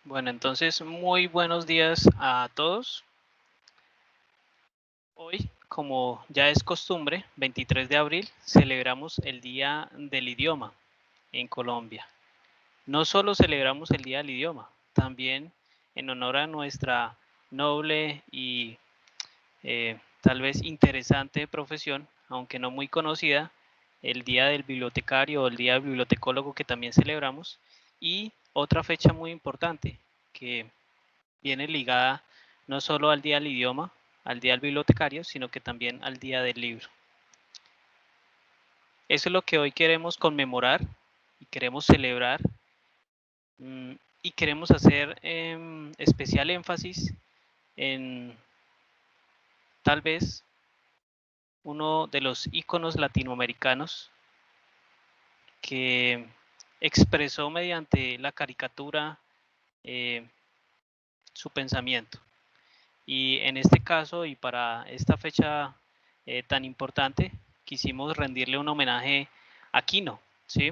Bueno, entonces muy buenos días a todos. Hoy, como ya es costumbre, 23 de abril, celebramos el Día del Idioma en Colombia. No solo celebramos el Día del Idioma, también en honor a nuestra noble y tal vez interesante profesión, aunque no muy conocida, el Día del Bibliotecario o el Día del Bibliotecólogo que también celebramos, y otra fecha muy importante que viene ligada no solo al Día del Idioma, al Día del Bibliotecario, sino que también al Día del Libro. Eso es lo que hoy queremos conmemorar y queremos celebrar, y queremos hacer especial énfasis en tal vez uno de los íconos latinoamericanos que expresó mediante la caricatura su pensamiento. Y en este caso y para esta fecha tan importante, quisimos rendirle un homenaje a Quino, ¿sí?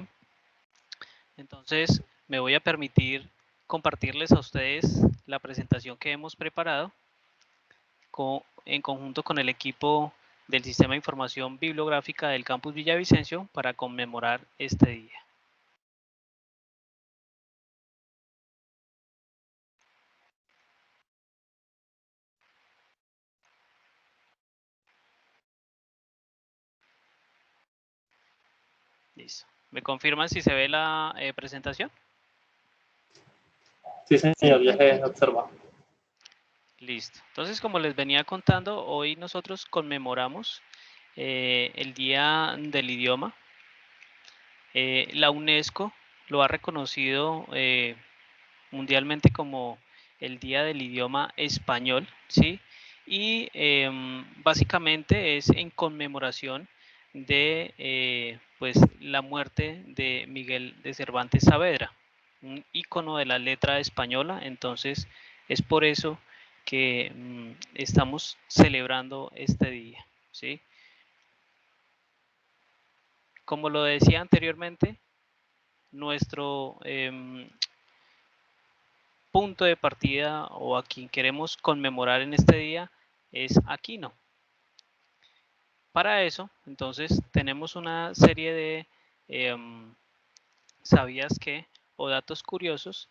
Entonces me voy a permitir compartirles a ustedes la presentación que hemos preparado en conjunto con el equipo del Sistema de Información Bibliográfica del Campus Villavicencio para conmemorar este día. Listo. ¿Me confirman si se ve la presentación? Sí, señor, ya se observa. Listo. Entonces, como les venía contando, hoy nosotros conmemoramos el Día del Idioma. La UNESCO lo ha reconocido mundialmente como el Día del Idioma Español, ¿sí? Y básicamente es en conmemoración de pues, la muerte de Miguel de Cervantes Saavedra, un ícono de la letra española. Entonces es por eso que estamos celebrando este día, ¿sí? Como lo decía anteriormente, nuestro punto de partida o a quien queremos conmemorar en este día es Aquino. Para eso, entonces, tenemos una serie de sabías qué o datos curiosos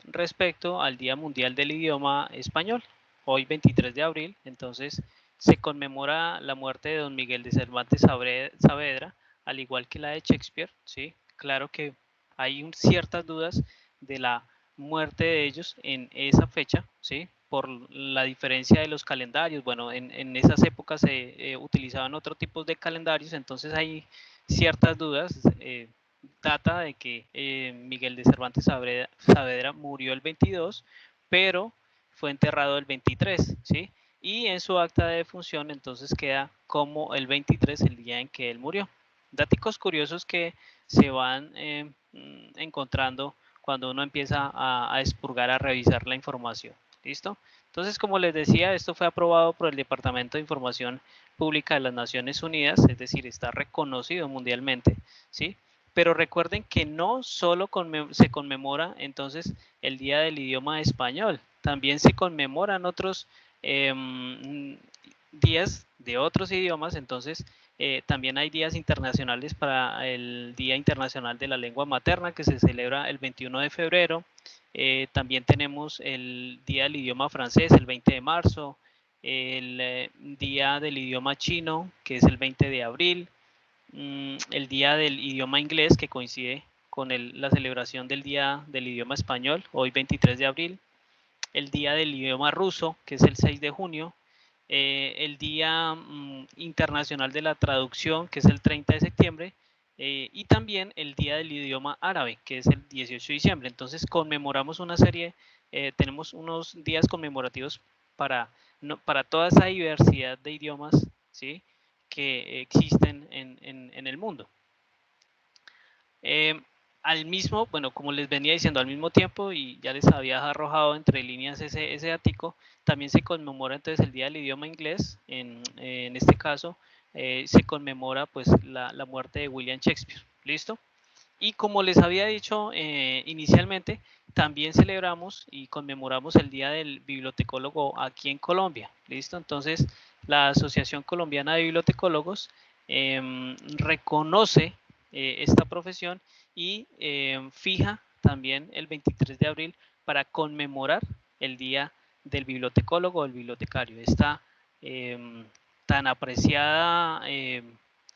respecto al Día Mundial del Idioma Español. Hoy 23 de abril, entonces, se conmemora la muerte de don Miguel de Cervantes Saavedra, al igual que la de Shakespeare, ¿sí? Claro que hay ciertas dudas de la muerte de ellos en esa fecha, ¿sí? Por la diferencia de los calendarios. Bueno, en esas épocas se utilizaban otro tipo de calendarios, entonces hay ciertas dudas. Data de que Miguel de Cervantes Saavedra murió el 22, pero fue enterrado el 23, ¿sí? Y en su acta de defunción entonces queda como el 23 el día en que él murió. Datos curiosos que se van encontrando cuando uno empieza a expurgar, a revisar la información. ¿Listo? Entonces, como les decía, esto fue aprobado por el Departamento de Información Pública de las Naciones Unidas, es decir, está reconocido mundialmente, ¿sí? Pero recuerden que no solo se conmemora entonces el Día del Idioma Español, también se conmemoran otros días de otros idiomas. Entonces también hay días internacionales para el Día Internacional de la Lengua Materna, que se celebra el 21 de febrero. También tenemos el Día del Idioma Francés, el 20 de marzo, el Día del Idioma Chino, que es el 20 de abril, el Día del Idioma Inglés, que coincide con la celebración del Día del Idioma Español, hoy 23 de abril, el Día del Idioma Ruso, que es el 6 de junio, el Día Internacional de la Traducción, que es el 30 de septiembre, y también el Día del Idioma Árabe, que es el 18 de diciembre. Entonces conmemoramos una serie, tenemos unos días conmemorativos para, para toda esa diversidad de idiomas, ¿sí?, que existen en el mundo. Al mismo, bueno, como les venía diciendo, al mismo tiempo, y ya les había arrojado entre líneas ese ático, también se conmemora entonces el Día del Idioma Inglés. En este caso se conmemora pues la muerte de William Shakespeare. ¿Listo? Y como les había dicho inicialmente, también celebramos y conmemoramos el Día del Bibliotecólogo aquí en Colombia. ¿Listo? Entonces, la Asociación Colombiana de Bibliotecólogos reconoce esta profesión y fija también el 23 de abril para conmemorar el Día del Bibliotecólogo o el bibliotecario. Esta tan apreciada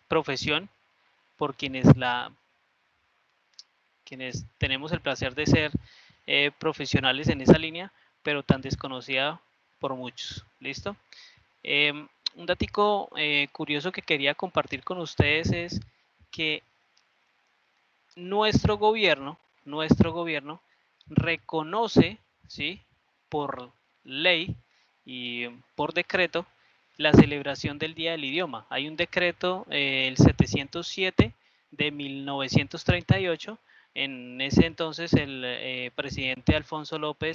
profesión por quienes tenemos el placer de ser profesionales en esa línea, pero tan desconocida por muchos. ¿Listo? Un datico curioso que quería compartir con ustedes es que nuestro gobierno reconoce, ¿sí?, por ley y por decreto la celebración del Día del Idioma. Hay un decreto, el 707 de 1938. En ese entonces el presidente Alfonso López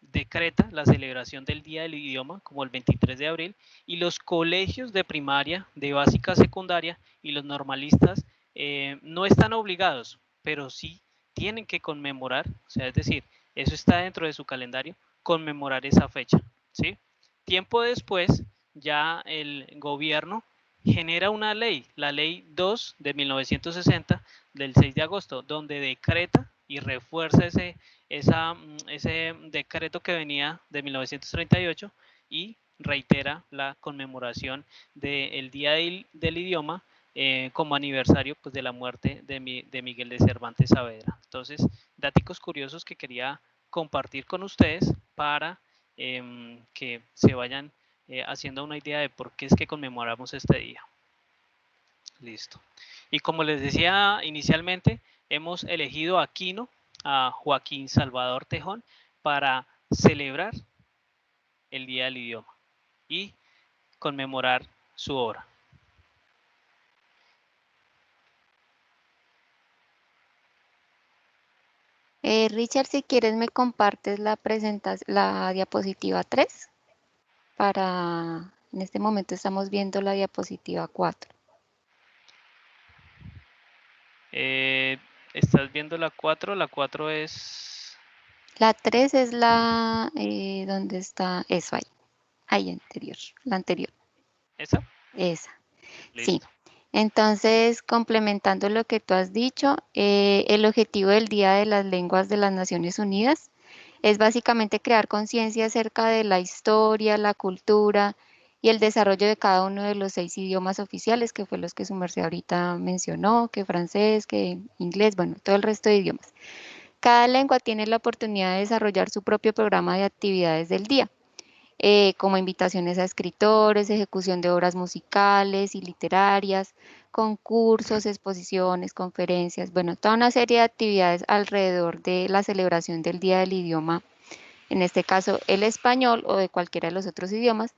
decreta la celebración del Día del Idioma como el 23 de abril, y los colegios de primaria, de básica secundaria y los normalistas no están obligados, pero sí tienen que conmemorar, o sea, es decir, eso está dentro de su calendario, conmemorar esa fecha, ¿sí? Tiempo después, ya el gobierno genera una ley, la ley 2 de 1960 del 6 de agosto, donde decreta y refuerza ese decreto que venía de 1938 y reitera la conmemoración del Día del Idioma como aniversario, pues, de la muerte de Miguel de Cervantes Saavedra. Entonces, datos curiosos que quería compartir con ustedes para que se vayan haciendo una idea de por qué es que conmemoramos este día. Listo. Y como les decía inicialmente, hemos elegido a Quino, a Joaquín Salvador Tejón, para celebrar el Día del Idioma y conmemorar su obra. Richard, si quieres me compartes la presentación, la diapositiva 3. En este momento estamos viendo la diapositiva 4. ¿Estás viendo la 4? La 4 es... La 3 es la donde está eso ahí anterior, la anterior. ¿Esa? Esa, sí. Listo. Entonces, complementando lo que tú has dicho, el objetivo del Día de las Lenguas de las Naciones Unidas es básicamente crear conciencia acerca de la historia, la cultura y el desarrollo de cada uno de los 6 idiomas oficiales, que fue los que su merced ahorita mencionó, que francés, que inglés, bueno, todo el resto de idiomas. Cada lengua tiene la oportunidad de desarrollar su propio programa de actividades del día, como invitaciones a escritores, ejecución de obras musicales y literarias, concursos, exposiciones, conferencias, bueno, toda una serie de actividades alrededor de la celebración del Día del Idioma, en este caso el español o de cualquiera de los otros idiomas,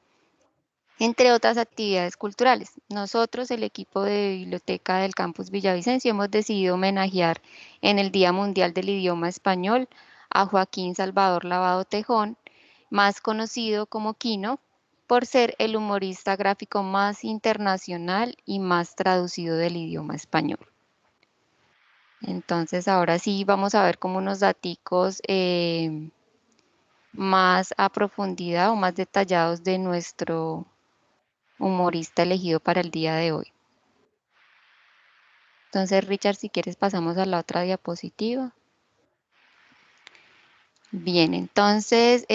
entre otras actividades culturales. Nosotros, el equipo de biblioteca del campus Villavicencio, hemos decidido homenajear en el Día Mundial del Idioma Español a Joaquín Salvador Lavado Tejón, más conocido como Quino, por ser el humorista gráfico más internacional y más traducido del idioma español. Entonces, ahora sí vamos a ver como unos daticos más a profundidad o más detallados de nuestro humorista elegido para el día de hoy. Entonces, Richard, si quieres pasamos a la otra diapositiva. Bien, entonces,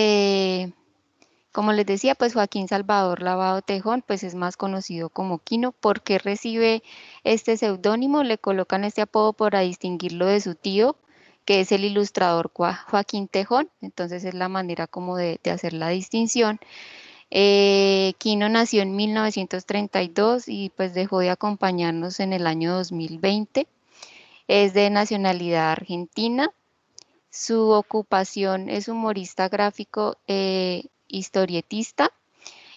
como les decía, pues Joaquín Salvador Lavado Tejón, pues es más conocido como Quino. ¿Por qué recibe este seudónimo? Le colocan este apodo para distinguirlo de su tío, que es el ilustrador Joaquín Tejón. Entonces es la manera como de hacer la distinción. Quino nació en 1932 y pues dejó de acompañarnos en el año 2020. Es de nacionalidad argentina. Su ocupación es humorista gráfico, historietista,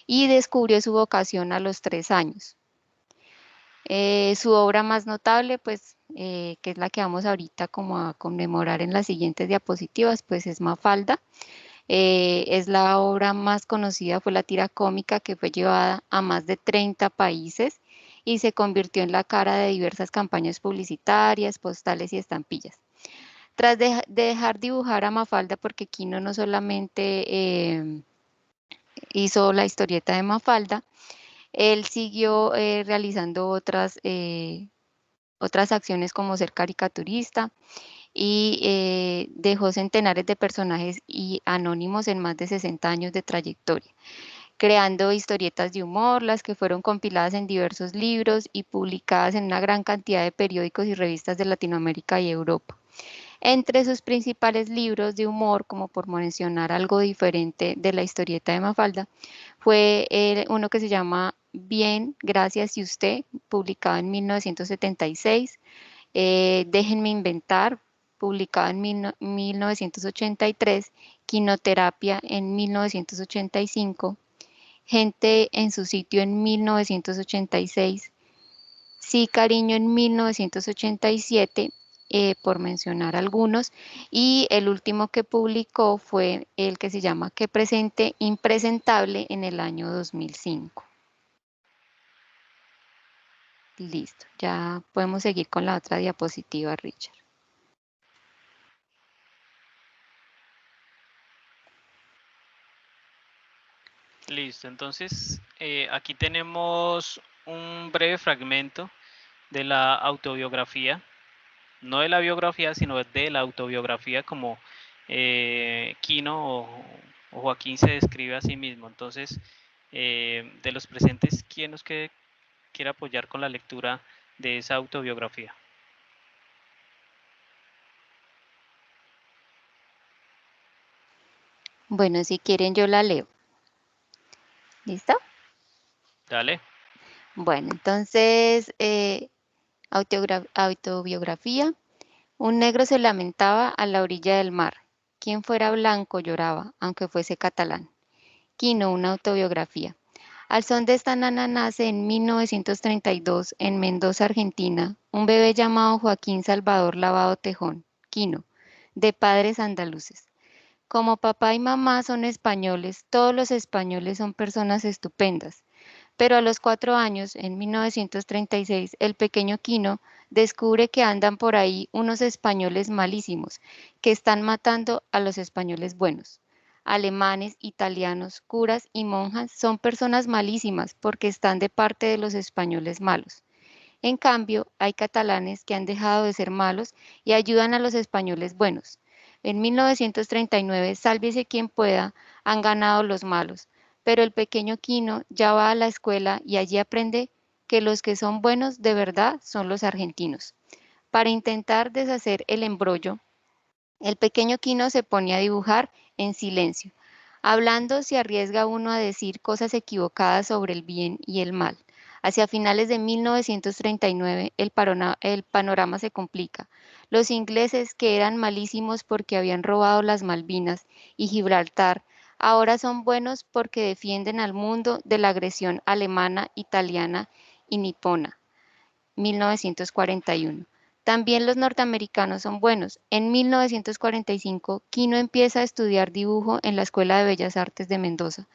y descubrió su vocación a los 3 años. Su obra más notable, pues, que es la que vamos ahorita como a conmemorar en las siguientes diapositivas, pues es Mafalda. Es la obra más conocida, fue la tira cómica que fue llevada a más de 30 países y se convirtió en la cara de diversas campañas publicitarias, postales y estampillas. Tras de dejar dibujar a Mafalda, porque Quino no solamente hizo la historieta de Mafalda, él siguió realizando otras acciones como ser caricaturista y dejó centenares de personajes y anónimos en más de 60 años de trayectoria, creando historietas de humor, las que fueron compiladas en diversos libros y publicadas en una gran cantidad de periódicos y revistas de Latinoamérica y Europa. Entre sus principales libros de humor, como por mencionar algo diferente de la historieta de Mafalda, fue uno que se llama Bien, Gracias y Usted, publicado en 1976, Déjenme Inventar, publicado en 1983, Quinoterapia en 1985, Gente en su sitio en 1986, Sí, Cariño en 1987, por mencionar algunos, y el último que publicó fue el que se llama Qué presente impresentable en el año 2005. Listo, ya podemos seguir con la otra diapositiva, Richard. Listo, entonces aquí tenemos un breve fragmento de la autobiografía, no de la biografía, sino de la autobiografía como Quino o Joaquín se describe a sí mismo. Entonces, de los presentes, ¿quién nos quiere apoyar con la lectura de esa autobiografía? Bueno, si quieren yo la leo. ¿Listo? Dale. Bueno, entonces, autobiografía. Un negro se lamentaba a la orilla del mar. Quien fuera blanco lloraba, aunque fuese catalán. Quino, una autobiografía. Al son de esta nana nace en 1932 en Mendoza, Argentina, un bebé llamado Joaquín Salvador Lavado Tejón, Quino, de padres andaluces. Como papá y mamá son españoles, todos los españoles son personas estupendas. Pero a los 4 años, en 1936, el pequeño Quino descubre que andan por ahí unos españoles malísimos, que están matando a los españoles buenos. Alemanes, italianos, curas y monjas son personas malísimas porque están de parte de los españoles malos. En cambio, hay catalanes que han dejado de ser malos y ayudan a los españoles buenos. En 1939, sálvese quien pueda, han ganado los malos, pero el pequeño Quino ya va a la escuela y allí aprende que los que son buenos de verdad son los argentinos. Para intentar deshacer el embrollo, el pequeño Quino se pone a dibujar en silencio. Hablando se arriesga uno a decir cosas equivocadas sobre el bien y el mal. Hacia finales de 1939 el panorama se complica. Los ingleses, que eran malísimos porque habían robado las Malvinas y Gibraltar, ahora son buenos porque defienden al mundo de la agresión alemana, italiana y nipona. 1941. También los norteamericanos son buenos. En 1945, Quino empieza a estudiar dibujo en la Escuela de Bellas Artes de Mendoza.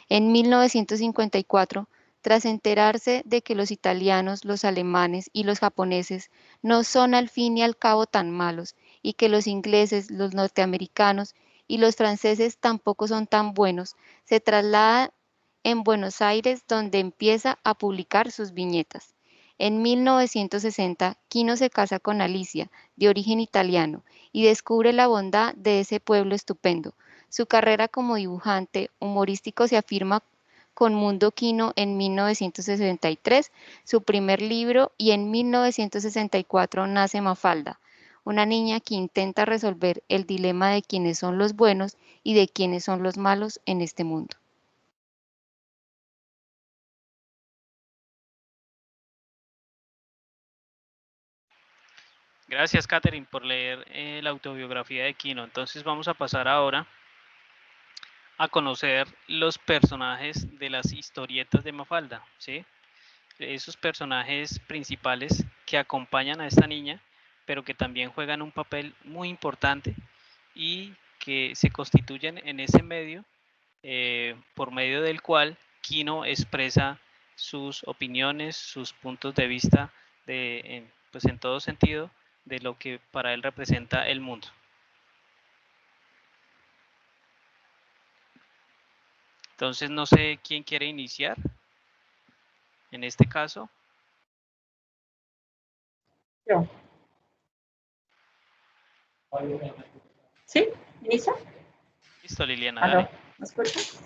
En 1954, tras enterarse de que los italianos, los alemanes y los japoneses no son al fin y al cabo tan malos y que los ingleses, los norteamericanos y los franceses tampoco son tan buenos, se traslada en Buenos Aires donde empieza a publicar sus viñetas. En 1960, Quino se casa con Alicia, de origen italiano, y descubre la bondad de ese pueblo estupendo. Su carrera como dibujante humorístico se afirma con Mundo Quino en 1963, su primer libro, y en 1964 nace Mafalda, una niña que intenta resolver el dilema de quiénes son los buenos y de quiénes son los malos en este mundo. Gracias, Catherine, por leer la autobiografía de Quino. Entonces vamos a pasar ahora a conocer los personajes de las historietas de Mafalda, ¿sí? Esos personajes principales que acompañan a esta niña, pero que también juegan un papel muy importante y que se constituyen en ese medio por medio del cual Quino expresa sus opiniones, sus puntos de vista pues en todo sentido de lo que para él representa el mundo. Entonces no sé quién quiere iniciar en este caso. Yo. ¿Sí? ¿Inicia? Listo, Liliana, ¿Aló? dale. ¿Me escuchas?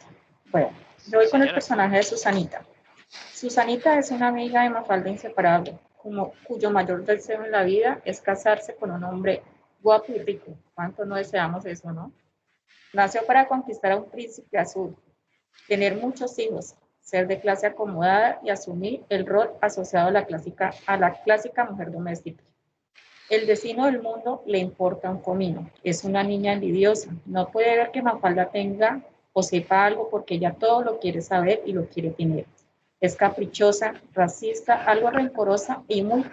Bueno, yo voy con el Señora. personaje de Susanita. Susanita es una amiga de Mafalda inseparable, cuyo mayor deseo en la vida es casarse con un hombre guapo y rico. ¿Cuánto no deseamos eso, no? Nació para conquistar a un príncipe azul, tener muchos hijos, ser de clase acomodada y asumir el rol asociado a la clásica mujer doméstica. El destino del mundo le importa un comino. Es una niña envidiosa. No puede ver que Mafalda tenga o sepa algo porque ella todo lo quiere saber y lo quiere tener. Es caprichosa, racista, algo rencorosa y muy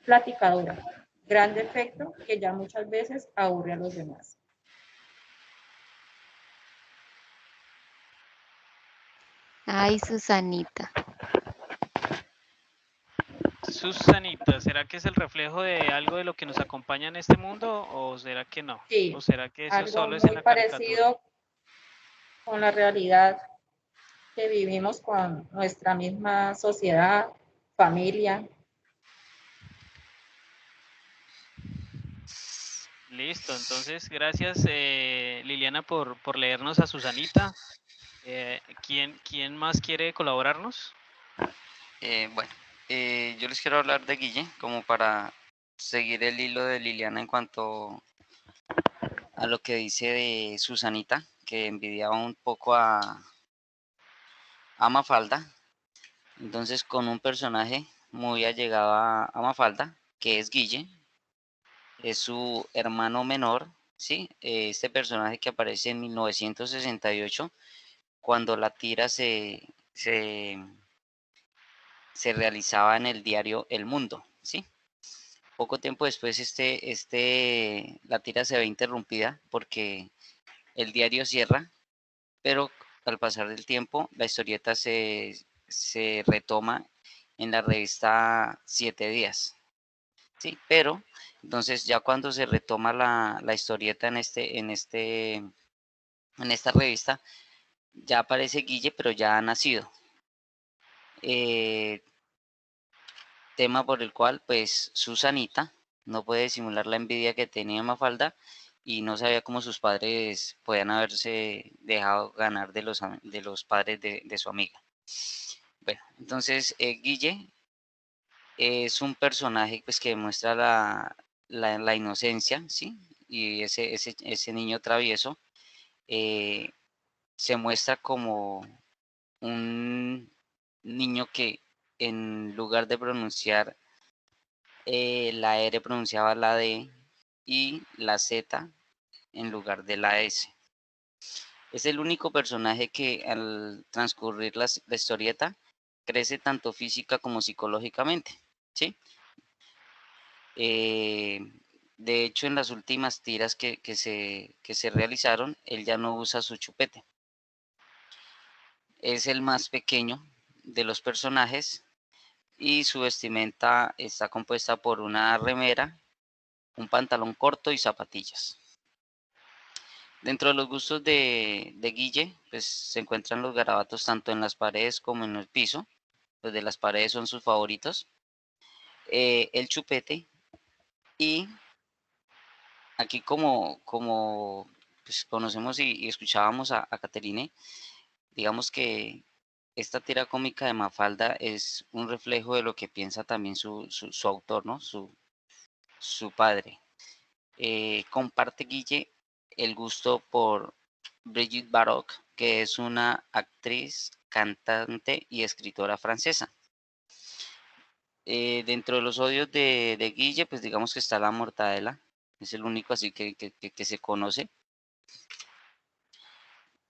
platicadora. Gran defecto que ya muchas veces aburre a los demás. Ay, Susanita. Susanita, ¿será que es el reflejo de algo de lo que nos acompaña en este mundo o será que no? Sí, ¿O será que eso algo solo es en muy la caricatura? parecido con la realidad que vivimos con nuestra misma sociedad, familia. Listo, entonces gracias Liliana por leernos a Susanita. ¿Quién más quiere colaborarnos? Bueno, yo les quiero hablar de Guille, como para seguir el hilo de Liliana en cuanto a lo que dice de Susanita, que envidiaba un poco a Mafalda. Entonces, con un personaje muy allegado a Mafalda, que es Guille, es su hermano menor, ¿sí? Este personaje que aparece en 1968, cuando la tira se realizaba en el diario El Mundo, ¿sí? Poco tiempo después la tira se ve interrumpida porque el diario cierra, pero al pasar del tiempo la historieta se retoma en la revista Siete Días, ¿sí? Pero entonces ya cuando se retoma la historieta en esta revista, ya aparece Guille, pero ya ha nacido. Tema por el cual pues Susanita no puede disimular la envidia que tenía Mafalda y no sabía cómo sus padres podían haberse dejado ganar de los padres de su amiga. Bueno, entonces Guille es un personaje pues que demuestra la inocencia, ¿sí? Y ese niño travieso se muestra como un niño que en lugar de pronunciar la R pronunciaba la D y la Z en lugar de la S. Es el único personaje que al transcurrir la historieta crece tanto física como psicológicamente, ¿sí? De hecho, en las últimas tiras que se realizaron, él ya no usa su chupete. Es el más pequeño de los personajes y su vestimenta está compuesta por una remera, un pantalón corto y zapatillas. Dentro de los gustos de Guille, pues se encuentran los garabatos tanto en las paredes como en el piso. Los de las paredes son sus favoritos. El chupete y aquí como pues, conocemos y escuchábamos a Caterine, digamos que esta tira cómica de Mafalda es un reflejo de lo que piensa también su autor, ¿no? Su padre. Comparte Guille el gusto por Brigitte Bardot, que es una actriz, cantante y escritora francesa. Dentro de los odios de Guille, pues digamos que está la mortadela, es el único así que se conoce.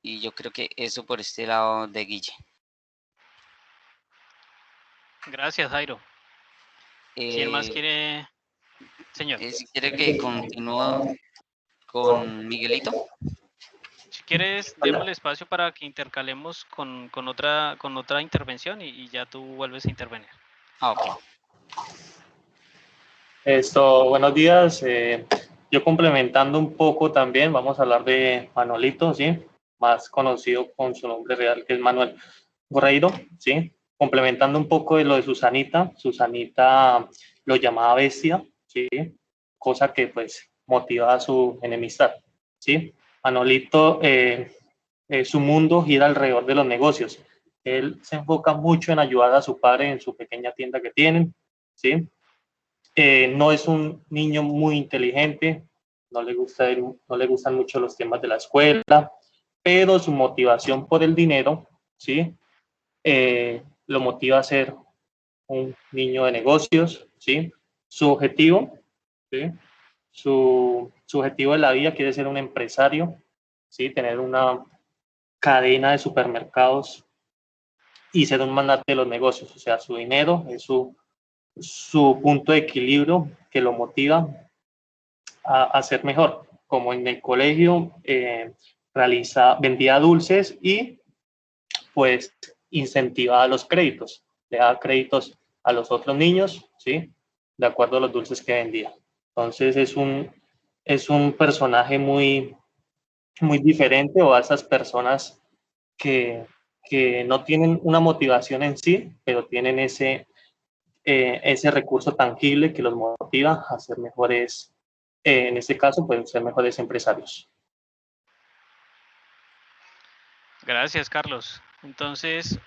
Y yo creo que eso por este lado de Guille. Gracias, Jairo. ¿Quién más Eh, quiere? Señor, si quiere que continúe con Miguelito. si quieres, démosle espacio para que intercalemos con otra intervención y ya tú vuelves a intervenir. Ah, ok. Buenos días. Yo complementando un poco también, vamos a hablar de Manolito, ¿sí? Más conocido con su nombre real, que es Manuel Gorreiro, ¿sí? Complementando un poco de lo de Susanita. Susanita lo llamaba bestia, ¿sí? Cosa que pues motivaba su enemistad, ¿sí? Manolito, su mundo gira alrededor de los negocios. Él se enfoca mucho en ayudar a su padre en su pequeña tienda que tienen, ¿sí? No es un niño muy inteligente, no le gustan mucho los temas de la escuela, pero su motivación por el dinero, ¿sí? Lo motiva a ser un niño de negocios, ¿sí? Su objetivo, ¿sí? Su objetivo de la vida quiere ser un empresario, ¿sí? Tener una cadena de supermercados y ser un magnate de los negocios, o sea, su dinero es su punto de equilibrio que lo motiva a ser mejor. Como en el colegio, vendía dulces y pues incentivaba los créditos, le daba créditos a los otros niños, ¿sí? De acuerdo a los dulces que vendía. Entonces es un personaje muy diferente, o a esas personas que no tienen una motivación en sí, pero tienen ese recurso tangible que los motiva a ser mejores, en este caso, pueden ser mejores empresarios. Gracias, Carlos. Entonces,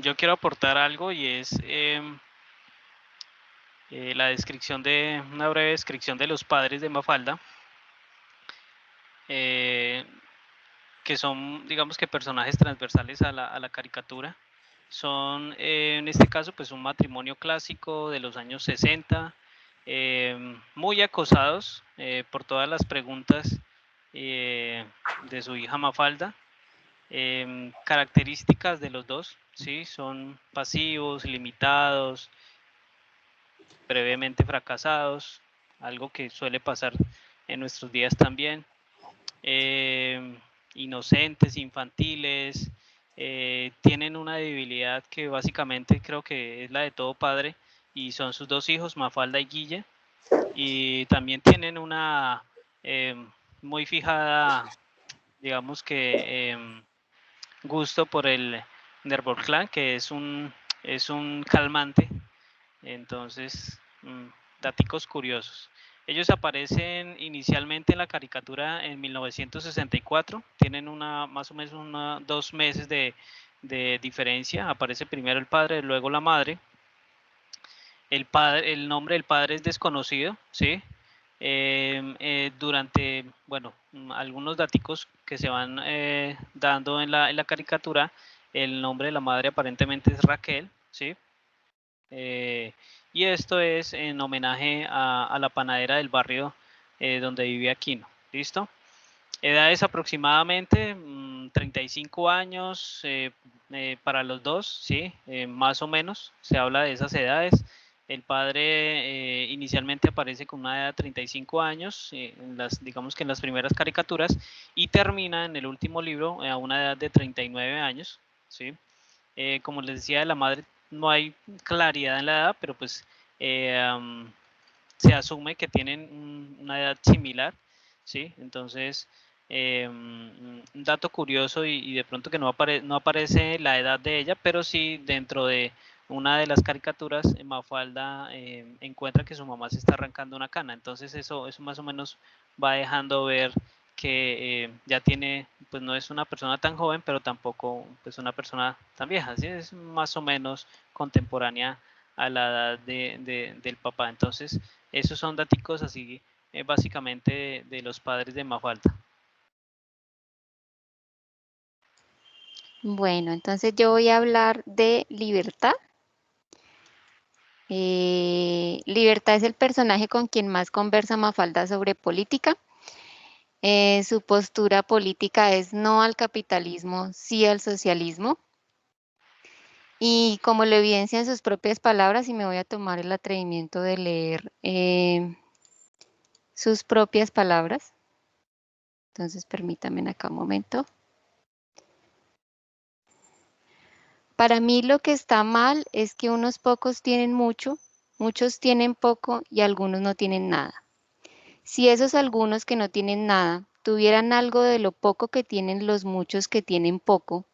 yo quiero aportar algo y es una breve descripción de los padres de Mafalda, que son, digamos que personajes transversales a la caricatura. Son, en este caso, pues un matrimonio clásico de los años 60, muy acosados por todas las preguntas de su hija Mafalda. Características de los dos, ¿sí? Son pasivos, limitados, brevemente fracasados, algo que suele pasar en nuestros días también. Inocentes, infantiles, tienen una debilidad que básicamente creo que es la de todo padre, y son sus dos hijos, Mafalda y Guille, y también tienen una muy fijada, digamos que gusto por el Nervolclan, que es un calmante. Entonces, daticos curiosos. Ellos aparecen inicialmente en la caricatura en 1964, tienen más o menos 2 meses de diferencia. Aparece primero el padre, luego la madre. El nombre del padre es desconocido, ¿sí? Durante, bueno, algunos daticos que se van dando en la caricatura, el nombre de la madre aparentemente es Raquel, ¿sí? Y esto es en homenaje a la panadera del barrio donde vivía Aquino. ¿Listo? Edades aproximadamente 35 años para los dos, ¿sí? Más o menos, se habla de esas edades. El padre inicialmente aparece con una edad de 35 años, digamos que en las primeras caricaturas, y termina en el último libro a una edad de 39 años, ¿sí? Como les decía, de la madre no hay claridad en la edad, pero pues se asume que tienen una edad similar, ¿sí? Entonces, un dato curioso y de pronto que no aparece la edad de ella, pero sí dentro de una de las caricaturas, Mafalda encuentra que su mamá se está arrancando una cana, entonces eso más o menos va dejando ver que ya tiene, pues no es una persona tan joven, pero tampoco pues una persona tan vieja, ¿sí? Es más o menos contemporánea a la edad del papá. Entonces, esos son datos así básicamente de los padres de Mafalda. Bueno, entonces yo voy a hablar de Libertad. Libertad es el personaje con quien más conversa Mafalda sobre política. Su postura política es no al capitalismo, sí al socialismo. Y como lo evidencia en sus propias palabras, y me voy a tomar el atrevimiento de leer sus propias palabras. Entonces, permítanme acá un momento. Para mí lo que está mal es que unos pocos tienen mucho Muchos tienen poco y algunos no tienen nada. Si esos algunos que no tienen nada tuvieran algo de lo poco que tienen los muchos que tienen poco,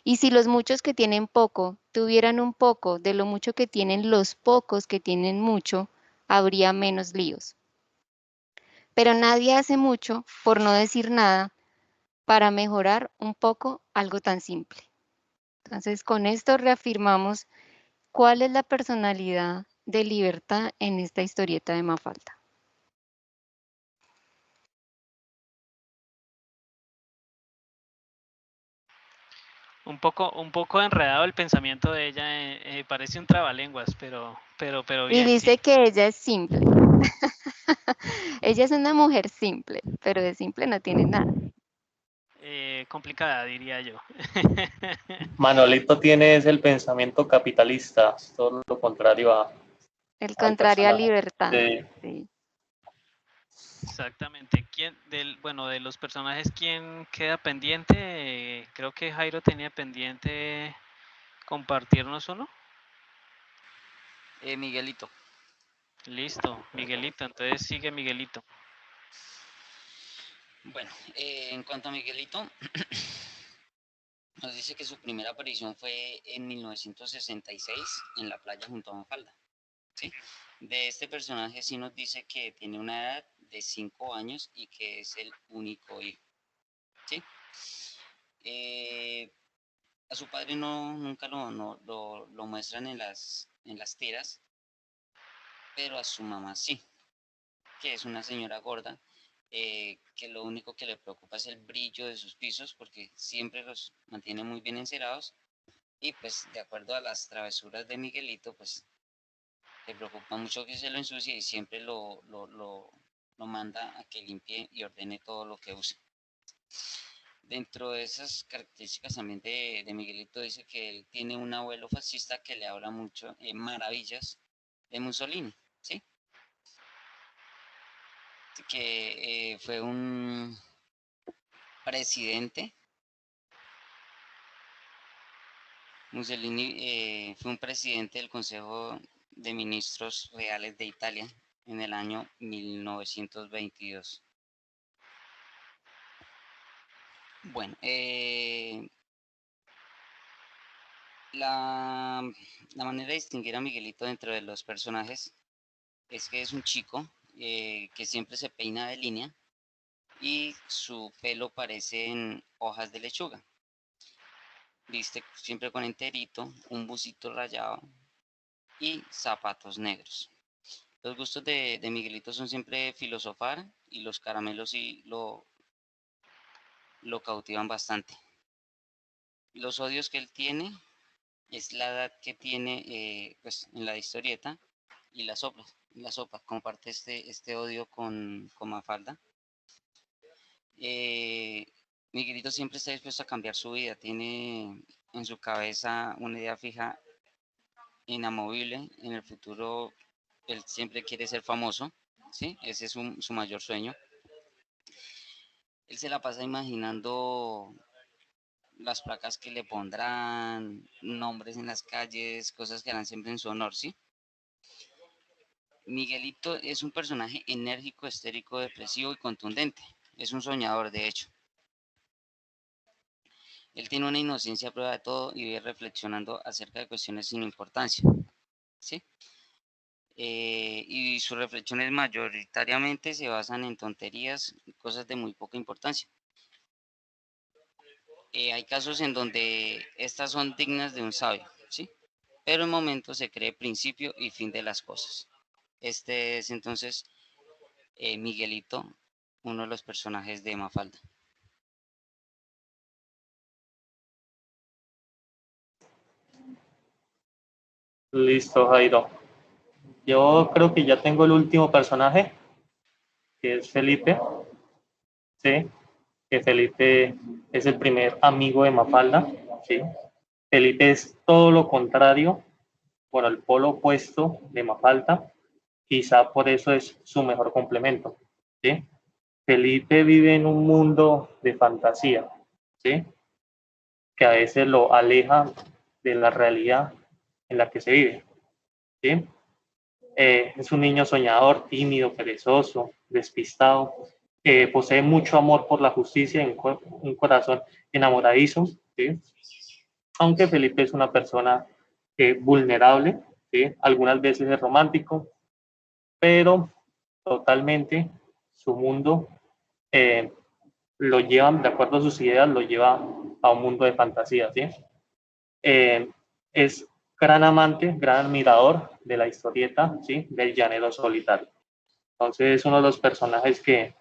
y si los muchos que tienen poco tuvieran un poco de lo mucho que tienen los pocos que tienen mucho, habría menos líos. Pero nadie hace mucho, por no decir nada, para mejorar un poco algo tan simple. Entonces, con esto reafirmamos cuál es la personalidad de Libertad en esta historieta de Mafalda. Un poco enredado el pensamiento de ella, parece un trabalenguas, pero Y bien, sí. dice que ella es simple. Ella es una mujer simple, pero de simple no tiene nada. Complicada, diría yo. Manolito tiene es el pensamiento capitalista, todo lo contrario El al contrario a personaje. Libertad. Sí. Sí. Exactamente. Bueno, de los personajes, ¿quién queda pendiente? Creo que Jairo tenía pendiente compartirnos uno. Miguelito. Listo, Miguelito. Entonces sigue Miguelito. Bueno, en cuanto a Miguelito, nos dice que su primera aparición fue en 1966 en la playa junto a Mafalda. ¿Sí? De este personaje sí nos dice que tiene una edad de 5 años y que es el único hijo. ¿Sí? A su padre nunca lo muestran en las tiras, pero a su mamá sí, que es una señora gorda, que lo único que le preocupa es el brillo de sus pisos, porque siempre los mantiene muy bien encerados, y pues de acuerdo a las travesuras de Miguelito, pues le preocupa mucho que se lo ensucie y siempre lo manda a que limpie y ordene todo lo que use. Dentro de esas características también de Miguelito dice que él tiene un abuelo fascista que le habla mucho maravillas de Mussolini, ¿sí? Que fue un presidente. Mussolini fue un presidente del Consejo de Ministros Reales de Italia en el año 1922. Bueno, la manera de distinguir a Miguelito dentro de los personajes es que es un chico que siempre se peina de línea y su pelo parece en hojas de lechuga. Viste siempre con enterito, un busito rayado y zapatos negros. Los gustos de Miguelito son siempre filosofar y los caramelos sí lo cautivan bastante. Los odios que él tiene es la edad que tiene pues, en la historieta y la sopa comparte este odio con Mafalda. Miguelito siempre está dispuesto a cambiar su vida, tiene en su cabeza una idea fija, inamovible. En el futuro él siempre quiere ser famoso, ¿sí? Ese es su mayor sueño. Él se la pasa imaginando las placas que le pondrán, nombres en las calles, cosas que harán siempre en su honor, ¿sí? Miguelito es un personaje enérgico, histérico, depresivo y contundente. Es un soñador, de hecho. Él tiene una inocencia a prueba de todo y vive reflexionando acerca de cuestiones sin importancia, ¿sí? Y sus reflexiones mayoritariamente se basan en tonterías y cosas de muy poca importancia. Hay casos en donde estas son dignas de un sabio, ¿sí? Pero en momentos se cree principio y fin de las cosas. Este es entonces Miguelito, uno de los personajes de Mafalda. Listo, Jairo. Yo creo que ya tengo el último personaje, que es Felipe. Sí, que Felipe es el primer amigo de Mafalda. Sí. Felipe es todo lo contrario, bueno, el polo opuesto de Mafalda. Quizá por eso es su mejor complemento. ¿Sí? Felipe vive en un mundo de fantasía, ¿sí? Que a veces lo aleja de la realidad en la que se vive. ¿Sí? Es un niño soñador, tímido, perezoso, despistado, posee mucho amor por la justicia y un corazón enamoradizo, ¿sí? Aunque Felipe es una persona vulnerable, ¿sí? Algunas veces es romántico, pero totalmente su mundo eh, lo lleva, de acuerdo a sus ideas, lo lleva a un mundo de fantasía, ¿sí? Es gran amante, gran admirador de la historieta, ¿sí? Del llanero solitario. Entonces es uno de los personajes que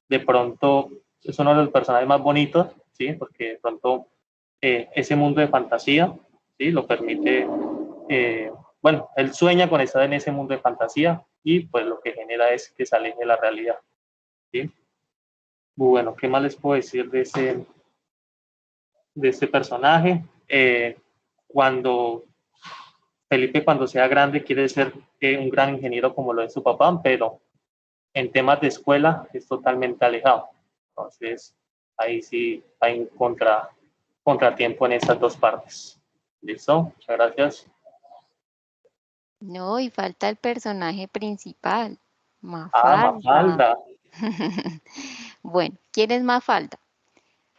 de pronto es uno de los personajes más bonitos, ¿sí? Porque de pronto ese mundo de fantasía, ¿sí? Lo permite, bueno, él sueña con estar en ese mundo de fantasía y pues lo que genera es que se aleje de la realidad, ¿sí? Bueno, ¿qué más les puedo decir de ese personaje? Cuando Felipe, cuando sea grande, quiere ser un gran ingeniero como lo es su papá, pero en temas de escuela es totalmente alejado. Entonces, ahí sí hay un contratiempo en esas dos partes. ¿Listo? Muchas gracias. No, y falta el personaje principal, Ah, Mafalda. Mafalda. Bueno, ¿quién es Mafalda?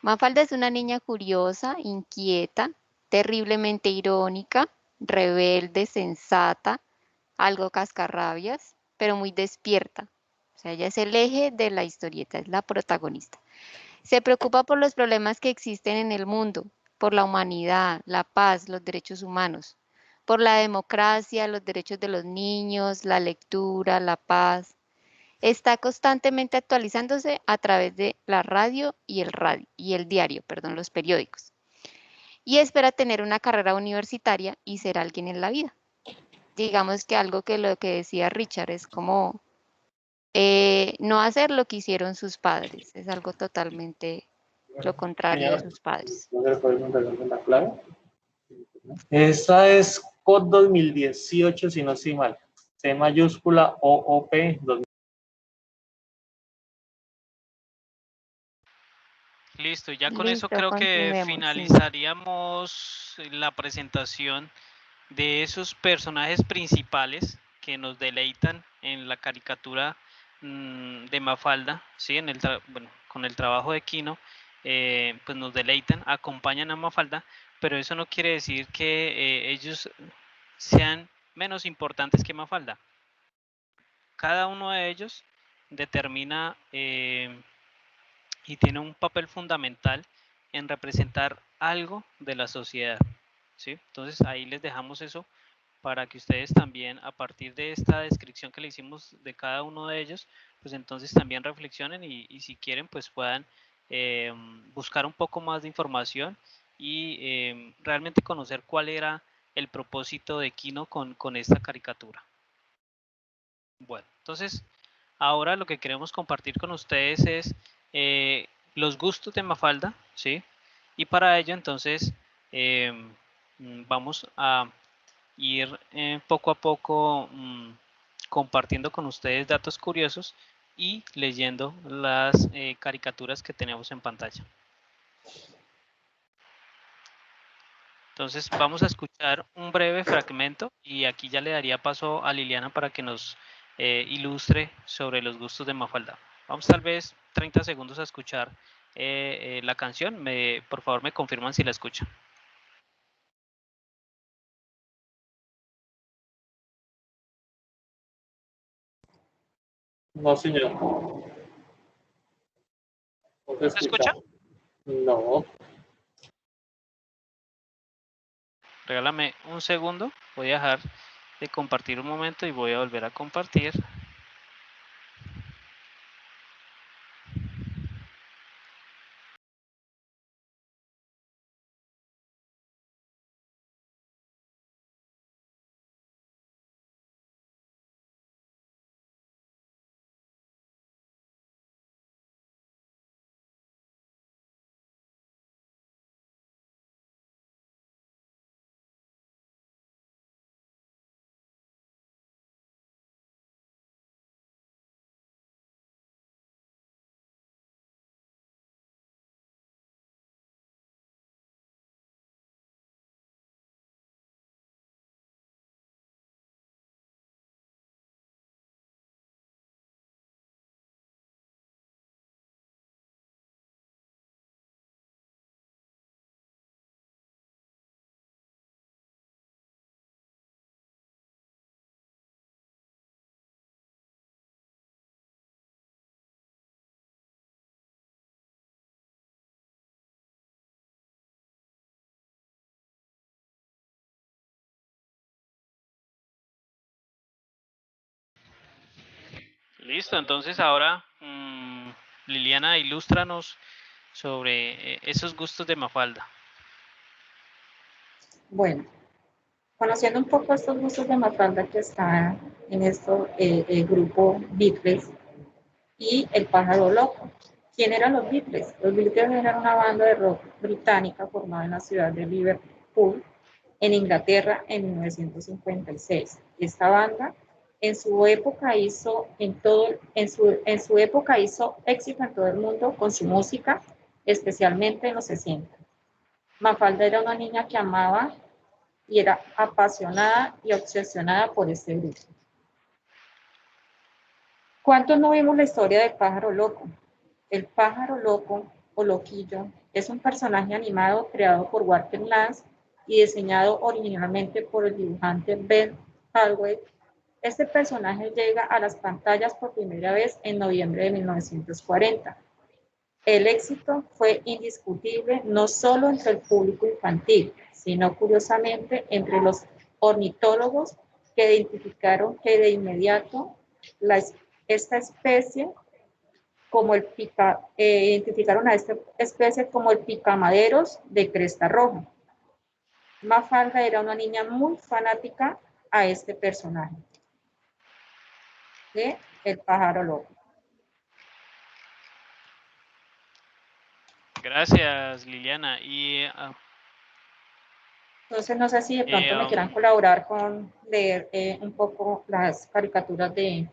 Mafalda es una niña curiosa, inquieta, terriblemente irónica, rebelde, sensata, algo cascarrabias, pero muy despierta. O sea, ella es el eje de la historieta, es la protagonista. Se preocupa por los problemas que existen en el mundo, por la humanidad, la paz, los derechos humanos, por la democracia, los derechos de los niños, la lectura, la paz. Está constantemente actualizándose a través de la radio y el diario, perdón, los periódicos. Y espera tener una carrera universitaria y ser alguien en la vida. Digamos que algo que lo que decía Richard es como no hacer lo que hicieron sus padres, es algo totalmente lo contrario de Señora, sus padres. ¿no le podemos regalar la clave? Esa es COD 2018, si no estoy mal. C mayúscula OOP 2000. Listo, ya con eso Listo, creo que continuemos, sí. finalizaríamos la presentación de esos personajes principales que nos deleitan en la caricatura de Mafalda, ¿sí? Bueno, con el trabajo de Kino, pues nos deleitan, acompañan a Mafalda, pero eso no quiere decir que ellos sean menos importantes que Mafalda. Cada uno de ellos determina y tiene un papel fundamental en representar algo de la sociedad, ¿sí? Entonces ahí les dejamos eso para que ustedes también, a partir de esta descripción que le hicimos de cada uno de ellos, pues entonces también reflexionen y si quieren, pues puedan buscar un poco más de información y realmente conocer cuál era el propósito de Kino con esta caricatura. Bueno, entonces ahora lo que queremos compartir con ustedes es los gustos de Mafalda, ¿sí? Y para ello entonces vamos a ir poco a poco compartiendo con ustedes datos curiosos y leyendo las caricaturas que tenemos en pantalla. Entonces vamos a escuchar un breve fragmento y aquí ya le daría paso a Liliana para que nos ilustre sobre los gustos de Mafalda. Vamos tal vez 30 segundos a escuchar la canción. Por favor me confirman si la escuchan. No, señor. ¿No se ¿Se escucha? escucha? No. Regálame un segundo. Voy a dejar de compartir un momento y voy a volver a compartir. Listo, entonces ahora, Liliana, ilústranos sobre esos gustos de Mafalda. Bueno, conociendo un poco estos gustos de Mafalda que está en el grupo Beatles y El Pájaro Loco. ¿Quién eran los Beatles? Los Beatles eran una banda de rock británica formada en la ciudad de Liverpool, en Inglaterra, en 1956. Esta banda en su época hizo éxito en todo el mundo con su música, especialmente en los 60. Mafalda era una niña que amaba y era apasionada y obsesionada por este grupo. ¿Cuántos no vimos la historia del pájaro loco? El pájaro loco o loquillo es un personaje animado creado por Walter Lantz y diseñado originalmente por el dibujante Ben Hallway. Este personaje llega a las pantallas por primera vez en noviembre de 1940. El éxito fue indiscutible no solo entre el público infantil, sino curiosamente entre los ornitólogos que identificaron que de inmediato esta especie identificaron a esta especie como el picamaderos de cresta roja. Mafalda era una niña muy fanática a este personaje de El Pájaro Loco. Gracias, Liliana. Y entonces no sé si de pronto me quieran colaborar con leer un poco las caricaturas que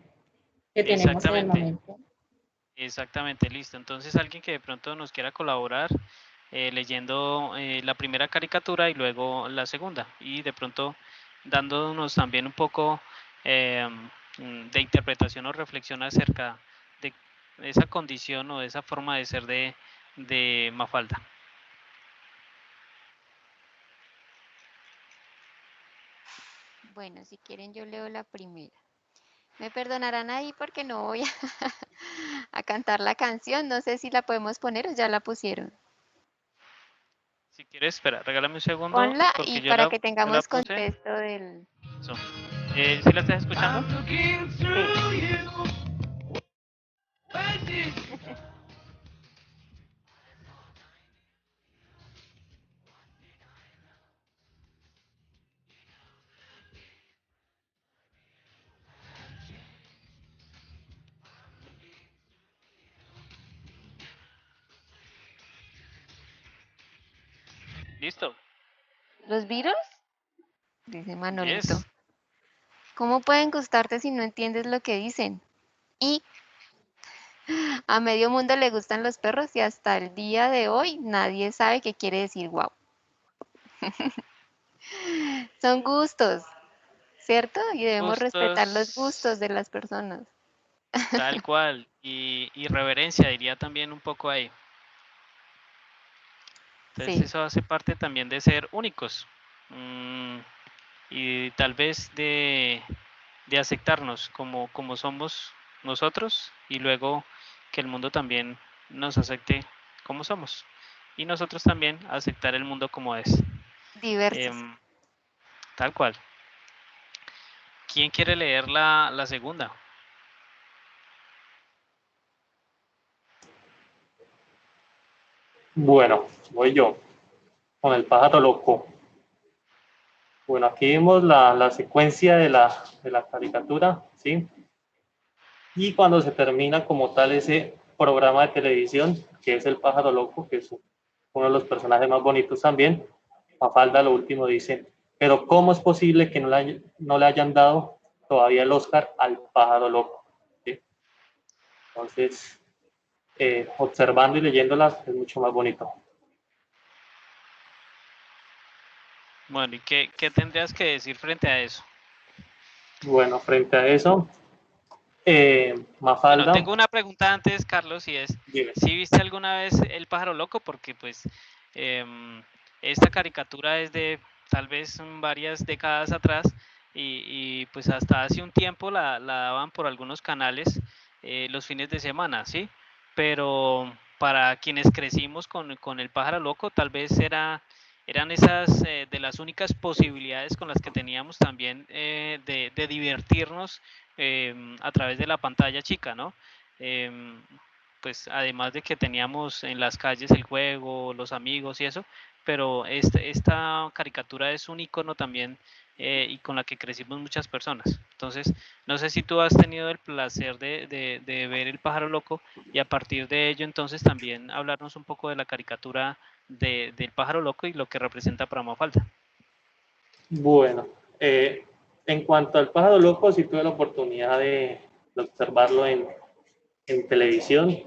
tenemos en el momento. Exactamente, listo. Entonces alguien que de pronto nos quiera colaborar leyendo la primera caricatura y luego la segunda, y de pronto dándonos también un poco de interpretación o reflexión acerca de esa condición o de esa forma de ser de Mafalda. Bueno, si quieren yo leo la primera. Me perdonarán ahí porque no voy a cantar la canción. No sé si la podemos poner o ya la pusieron. Si quieres, espera, regálame un segundo. Ponla Porque y yo para la, que yo la tengamos puse. contexto del... ¿Sí la estás escuchando? ¿Listo? ¿Los virus? Dice Manolito. Yes. ¿Cómo pueden gustarte si no entiendes lo que dicen? Y a medio mundo le gustan los perros y hasta el día de hoy nadie sabe qué quiere decir guau. Son gustos, ¿cierto? Y debemos respetar los gustos de las personas. Tal cual. Y reverencia, diría también un poco ahí. Entonces Sí. eso hace parte también de ser únicos. Y tal vez de aceptarnos como somos nosotros y luego que el mundo también nos acepte como somos. Y nosotros también aceptar el mundo como es. Diversos. Tal cual. ¿Quién quiere leer la segunda? Bueno, voy yo con El Pájaro Loco. Bueno, aquí vemos la secuencia de la caricatura, ¿sí? Y cuando se termina como tal ese programa de televisión, que es El Pájaro Loco, que es uno de los personajes más bonitos también, Mafalda lo último dice, pero ¿cómo es posible que no le hayan dado todavía el Oscar al Pájaro Loco? ¿Sí? Entonces, observando y leyéndolas es mucho más bonito. Bueno, ¿y qué tendrías que decir frente a eso? Bueno, frente a eso, Mafalda. Bueno, tengo una pregunta antes, Carlos, y es, Dime. ¿sí viste alguna vez El Pájaro Loco? Porque pues esta caricatura es de tal vez varias décadas atrás y pues hasta hace un tiempo la daban por algunos canales los fines de semana, ¿sí? Pero para quienes crecimos con El Pájaro Loco tal vez era eran esas de las únicas posibilidades con las que teníamos también de divertirnos a través de la pantalla chica, ¿no? Pues además de que teníamos en las calles el juego, los amigos y eso, pero esta caricatura es un icono también y con la que crecimos muchas personas. Entonces, no sé si tú has tenido el placer de ver El pájaro loco y a partir de ello entonces también hablarnos un poco de la caricatura del pájaro loco y lo que representa para Mafalda. Bueno, en cuanto al pájaro loco, sí tuve la oportunidad de observarlo en televisión,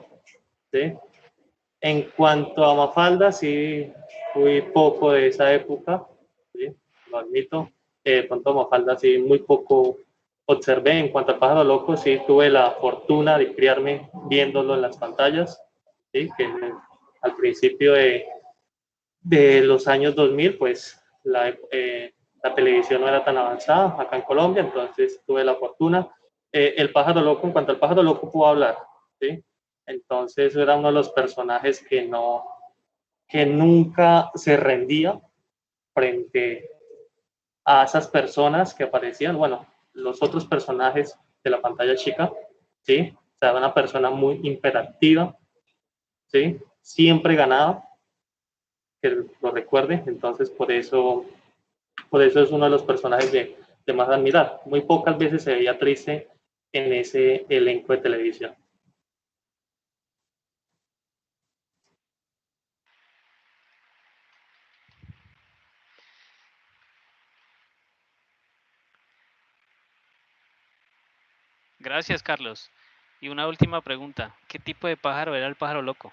¿sí? En cuanto a Mafalda, sí fui poco de esa época, ¿sí? Lo admito. Con Mafalda sí muy poco observé. En cuanto al pájaro loco, sí tuve la fortuna de criarme viéndolo en las pantallas, ¿sí? Que al principio de los años 2000, pues la televisión no era tan avanzada acá en Colombia, entonces tuve la fortuna. El pájaro loco, en cuanto al pájaro loco, pudo hablar, ¿sí? Entonces era uno de los personajes que nunca se rendía frente a esas personas que aparecían, bueno, los otros personajes de la pantalla chica, ¿sí? O sea, una persona muy hiperactiva, ¿sí? Siempre ganaba, que lo recuerde, entonces por eso es uno de los personajes de más admirar. Muy pocas veces se veía triste en ese elenco de televisión. Gracias, Carlos. Y una última pregunta. ¿Qué tipo de pájaro era el pájaro loco?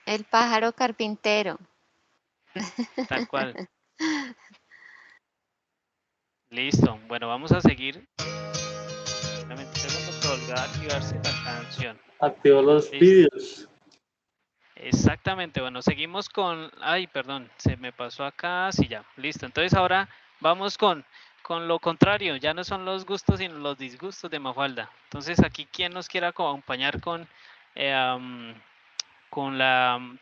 El pájaro carpintero. Tal cual. Listo. Bueno, vamos a seguir. Solamente segundos para volver a activarse la canción. Activó los Listo. vídeos. Exactamente. Bueno, seguimos con... Ay, perdón. Se me pasó acá. Sí, ya. Listo. Entonces ahora vamos con lo contrario. Ya no son los gustos, sino los disgustos de Mafalda. Entonces aquí, ¿quién nos quiera acompañar con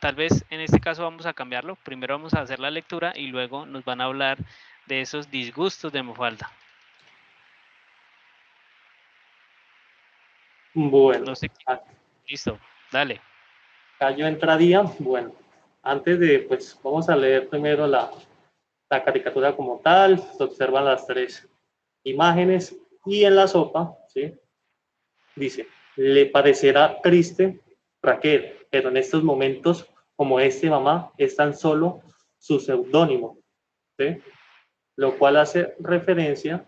tal vez en este caso vamos a cambiarlo, primero vamos a hacer la lectura y luego nos van a hablar de esos disgustos de Mafalda. Bueno, No sé, listo, dale. acá yo entraría, bueno, antes de, pues vamos a leer primero la caricatura como tal, se observan las tres imágenes y en la sopa, ¿sí? Dice, le parecerá triste Raquel, pero en estos momentos, como este mamá, es tan solo su seudónimo, ¿sí? Lo cual hace referencia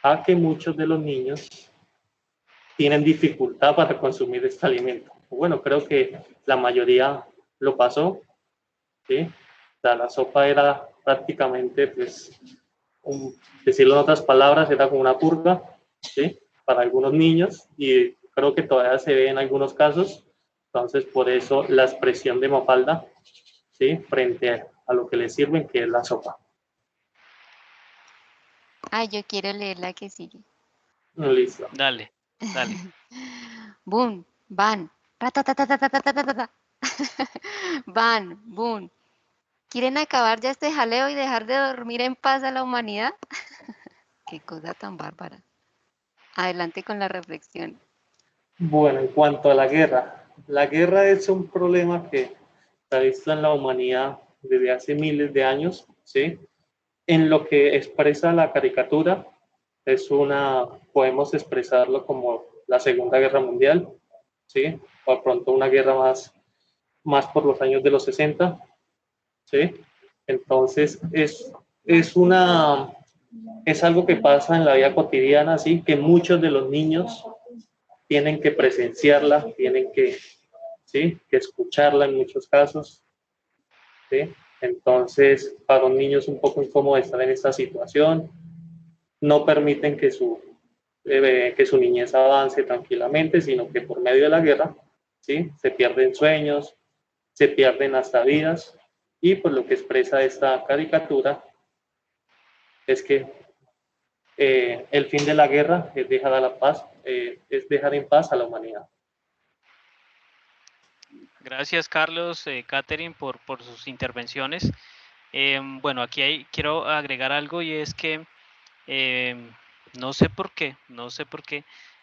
a que muchos de los niños tienen dificultad para consumir este alimento. Bueno, creo que la mayoría lo pasó, ¿sí? O sea, la sopa era prácticamente, pues, decirlo en otras palabras, era como una purga, ¿sí? Para algunos niños y creo que todavía se ve en algunos casos. Entonces, por eso la expresión de Mafalda, ¿sí? Frente a lo que le sirven, que es la sopa. Ay, yo quiero leer la que sigue. Listo. Dale, dale. Boom, van, ratatatatatatatata. Van, boom. ¿Quieren acabar ya este jaleo y dejar de dormir en paz a la humanidad? Qué cosa tan bárbara. Adelante con la reflexión. Bueno, en cuanto a la guerra es un problema que se ha visto en la humanidad desde hace miles de años, ¿sí? En lo que expresa la caricatura, podemos expresarlo como la Segunda Guerra Mundial, ¿sí? O de pronto una guerra más por los años de los 60, ¿sí? Entonces, es algo que pasa en la vida cotidiana, ¿sí? Que muchos de los niños tienen que presenciarla, tienen que, ¿sí? Que escucharla en muchos casos, ¿sí? Entonces, para un niño es un poco incómodo estar en esta situación, no permiten que su niñez avance tranquilamente, sino que por medio de la guerra, ¿sí? Se pierden sueños, se pierden hasta vidas, y pues lo que expresa esta caricatura es que el fin de la guerra es dejar en paz a la humanidad. Gracias, Carlos, Catherine, por sus intervenciones. Bueno, aquí quiero agregar algo y es que no sé por qué,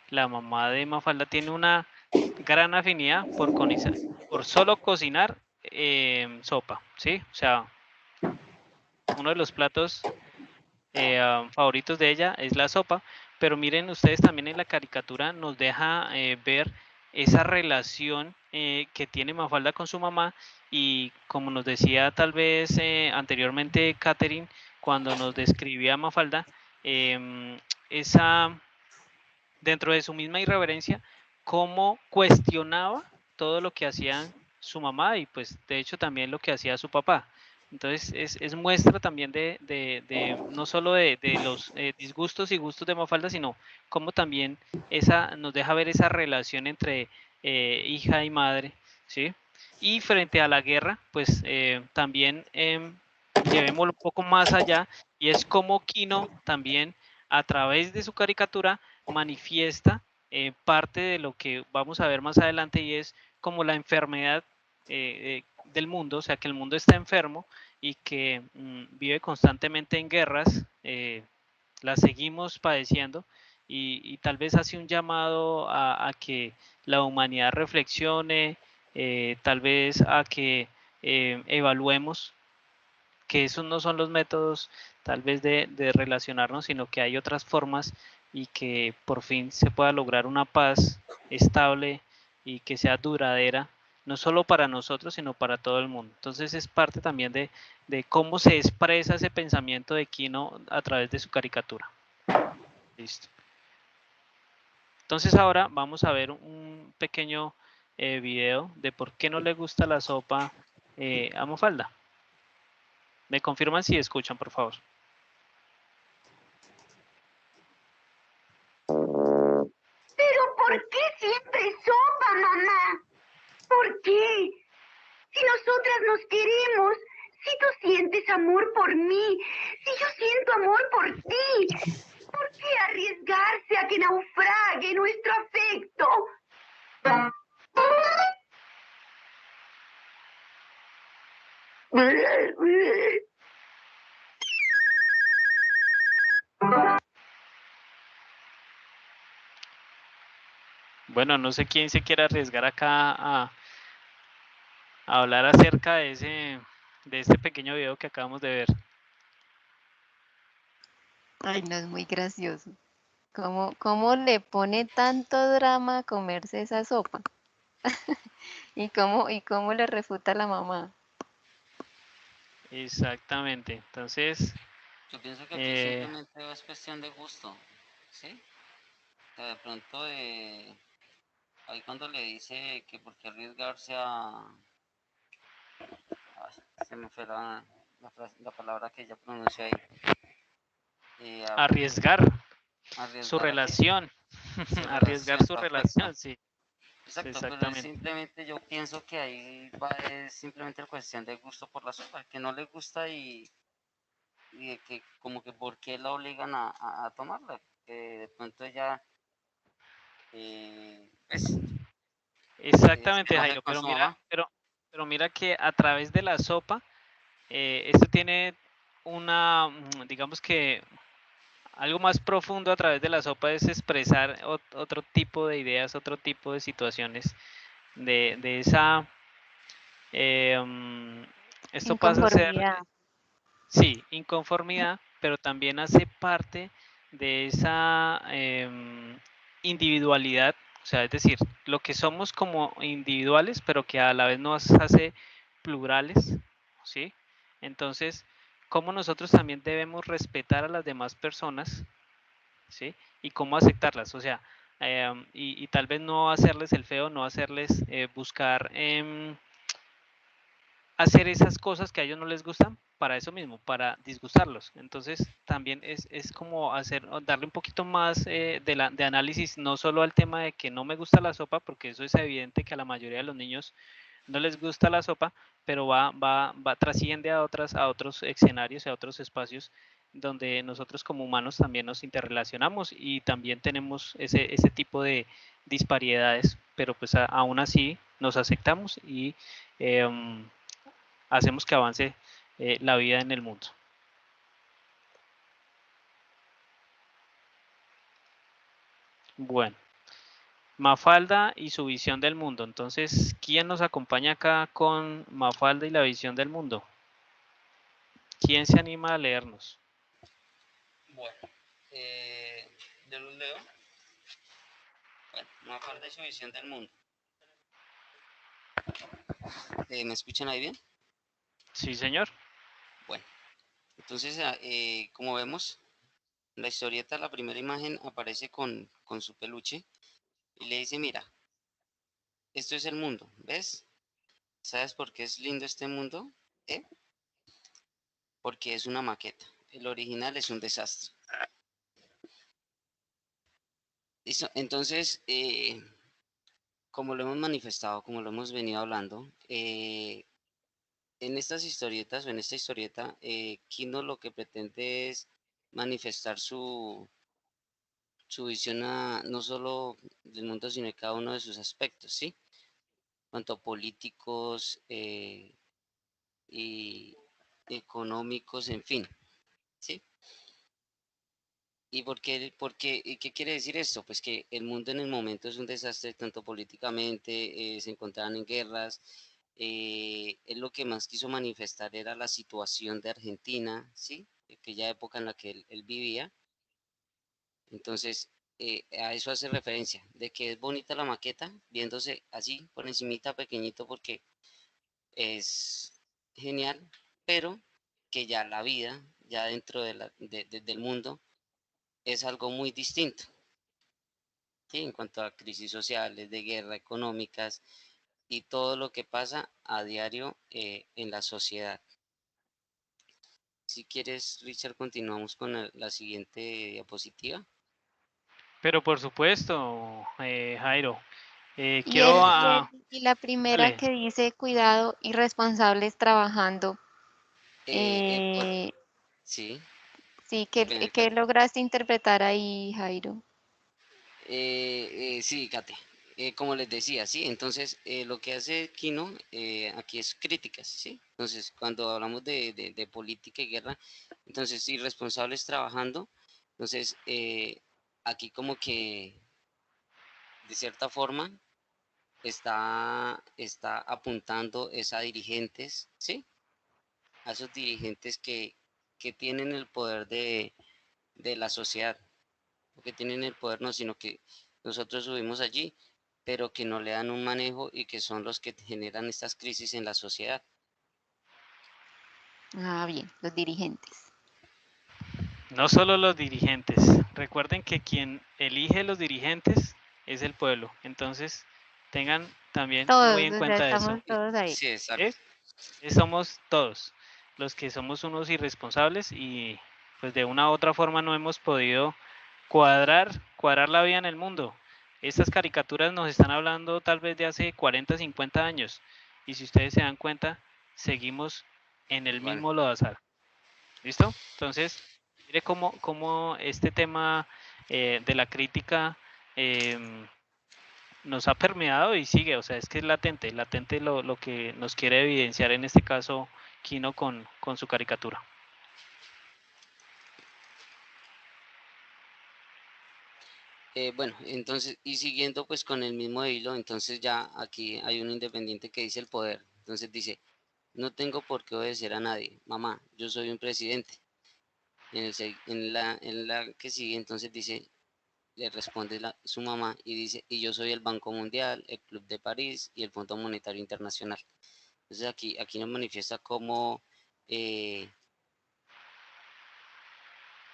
la mamá de Mafalda tiene una gran afinidad por solo cocinar sopa, ¿sí? O sea, uno de los platos favoritos de ella es la sopa, pero miren ustedes también en la caricatura nos deja ver esa relación que tiene Mafalda con su mamá y como nos decía tal vez anteriormente Catherine cuando nos describía a Mafalda, esa dentro de su misma irreverencia, cómo cuestionaba todo lo que hacían su mamá y pues de hecho también lo que hacía su papá. Entonces es muestra también de no solo de los disgustos y gustos de Mafalda, sino cómo también nos deja ver esa relación entre hija y madre, ¿sí? Y frente a la guerra, pues también llevémoslo un poco más allá y es como Kino también a través de su caricatura manifiesta parte de lo que vamos a ver más adelante y es como la enfermedad del mundo, o sea que el mundo está enfermo y que vive constantemente en guerras, las seguimos padeciendo y tal vez hace un llamado a que la humanidad reflexione, tal vez a que evaluemos que esos no son los métodos tal vez de relacionarnos, sino que hay otras formas y que por fin se pueda lograr una paz estable y que sea duradera, no solo para nosotros, sino para todo el mundo. Entonces es parte también de cómo se expresa ese pensamiento de Kino a través de su caricatura. Listo. Entonces ahora vamos a ver un pequeño video de por qué no le gusta la sopa a Mafalda. Me confirman si escuchan, por favor. ¿Pero por qué siempre sopa, mamá? ¿Por qué? Si nosotras nos queremos, si tú sientes amor por mí, si yo siento amor por ti, ¿por qué arriesgarse a que naufrague nuestro afecto? Bueno, no sé quién se quiere arriesgar acá a hablar acerca de este pequeño video que acabamos de ver. Ay, no, es muy gracioso. ¿Cómo le pone tanto drama a comerse esa sopa? ¿Y cómo le refuta a la mamá? Exactamente. Entonces, Yo pienso que aquí simplemente es cuestión de gusto, ¿sí? O sea, de pronto, ahí cuando le dice que por qué arriesgarse a... Ay, se me fue la palabra que ella pronunció ahí. arriesgar su Arriesgar a que relación. su Arriesgar relación, su perfecto. relación, sí. Exacto, pero es Exactamente. simplemente yo pienso que ahí va, es simplemente la cuestión de gusto por la sopa, que no le gusta y de que como que por qué la obligan a tomarla, que de pronto ella pues se Exactamente, enoje Jairo. con Pero su mira, mamá. pero mira que a través de la sopa, esto tiene digamos que algo más profundo a través de la sopa es expresar otro tipo de ideas, otro tipo de situaciones, de esa... esto pasa a ser, Inconformidad. sí, inconformidad, pero también hace parte de esa individualidad, o sea, es decir, lo que somos como individuales, pero que a la vez nos hace plurales, ¿sí? Entonces, cómo nosotros también debemos respetar a las demás personas, ¿sí? Y cómo aceptarlas, o sea, y tal vez no hacerles el feo, no hacerles buscar hacer esas cosas que a ellos no les gustan para eso mismo, para disgustarlos. Entonces también es como darle un poquito más de análisis, no solo al tema de que no me gusta la sopa, porque eso es evidente que a la mayoría de los niños no les gusta la sopa, pero trasciende a otros escenarios, a otros espacios donde nosotros como humanos también nos interrelacionamos y también tenemos ese tipo de disparidades, pero pues aún así nos aceptamos y hacemos que avance la vida en el mundo. Bueno, Mafalda y su visión del mundo. Entonces, ¿quién nos acompaña acá con Mafalda y la visión del mundo? ¿Quién se anima a leernos? Bueno, yo los leo. Bueno, Mafalda y su visión del mundo. ¿Me escuchan ahí bien? Sí, señor. Bueno, entonces, como vemos, en la historieta, la primera imagen aparece con su peluche y le dice, mira, esto es el mundo, ¿ves? ¿Sabes por qué es lindo este mundo? ¿Eh? Porque es una maqueta. El original es un desastre. Listo. Entonces, como lo hemos manifestado, como lo hemos venido hablando, en estas historietas o en esta historieta, Kino lo que pretende es manifestar su visión no solo del mundo, sino de cada uno de sus aspectos, ¿sí? Tanto políticos y económicos, en fin, ¿sí? ¿Y y qué quiere decir esto? Pues que el mundo en el momento es un desastre, tanto políticamente, se encontraban en guerras. Él lo que más quiso manifestar era la situación de Argentina, ¿sí? Aquella época en la que él vivía. Entonces, a eso hace referencia, de que es bonita la maqueta, viéndose así, por encimita, pequeñito, porque es genial, pero que ya la vida, ya dentro del mundo, es algo muy distinto, ¿sí? En cuanto a crisis sociales, de guerra, económicas y todo lo que pasa a diario en la sociedad. Si quieres, Richard, continuamos con la siguiente diapositiva. Pero por supuesto, Jairo. Y, Quiero... y la primera dale. que dice cuidado, irresponsables trabajando. Por- Eh, sí, sí, ven, ¿qué Kate. lograste interpretar ahí, Jairo? Sí, Kate. Como les decía, sí, entonces lo que hace Kino aquí es críticas, ¿sí? Entonces, cuando hablamos de política y guerra, entonces, irresponsables trabajando, entonces, aquí como que, de cierta forma, está apuntando es a dirigentes, ¿sí? A esos dirigentes que tienen el poder de la sociedad, o que tienen el poder, no, sino que nosotros subimos allí, pero que no le dan un manejo y que son los que generan estas crisis en la sociedad. Ah, bien, los dirigentes. No solo los dirigentes. Recuerden que quien elige los dirigentes es el pueblo. Entonces, tengan también muy Todos, en o sea, cuenta eso. estamos todos ahí. Sí, ¿Sí? exacto. Somos todos los que somos unos irresponsables y pues de una u otra forma no hemos podido cuadrar la vida en el mundo. Estas caricaturas nos están hablando tal vez de hace 40, 50 años y si ustedes se dan cuenta, seguimos en el Igual. mismo lodazal. ¿Listo? Entonces, mire cómo este tema de la crítica nos ha permeado y sigue, o sea, es que es latente lo que nos quiere evidenciar en este caso Kino con su caricatura. Bueno, entonces, y siguiendo pues con el mismo hilo, entonces ya aquí hay un independiente que dice el poder. Entonces dice, no tengo por qué obedecer a nadie. Mamá, yo soy un presidente. En la que sigue, entonces dice, le responde su mamá y dice, y yo soy el Banco Mundial, el Club de París y el Fondo Monetario Internacional. Entonces aquí nos manifiesta cómo,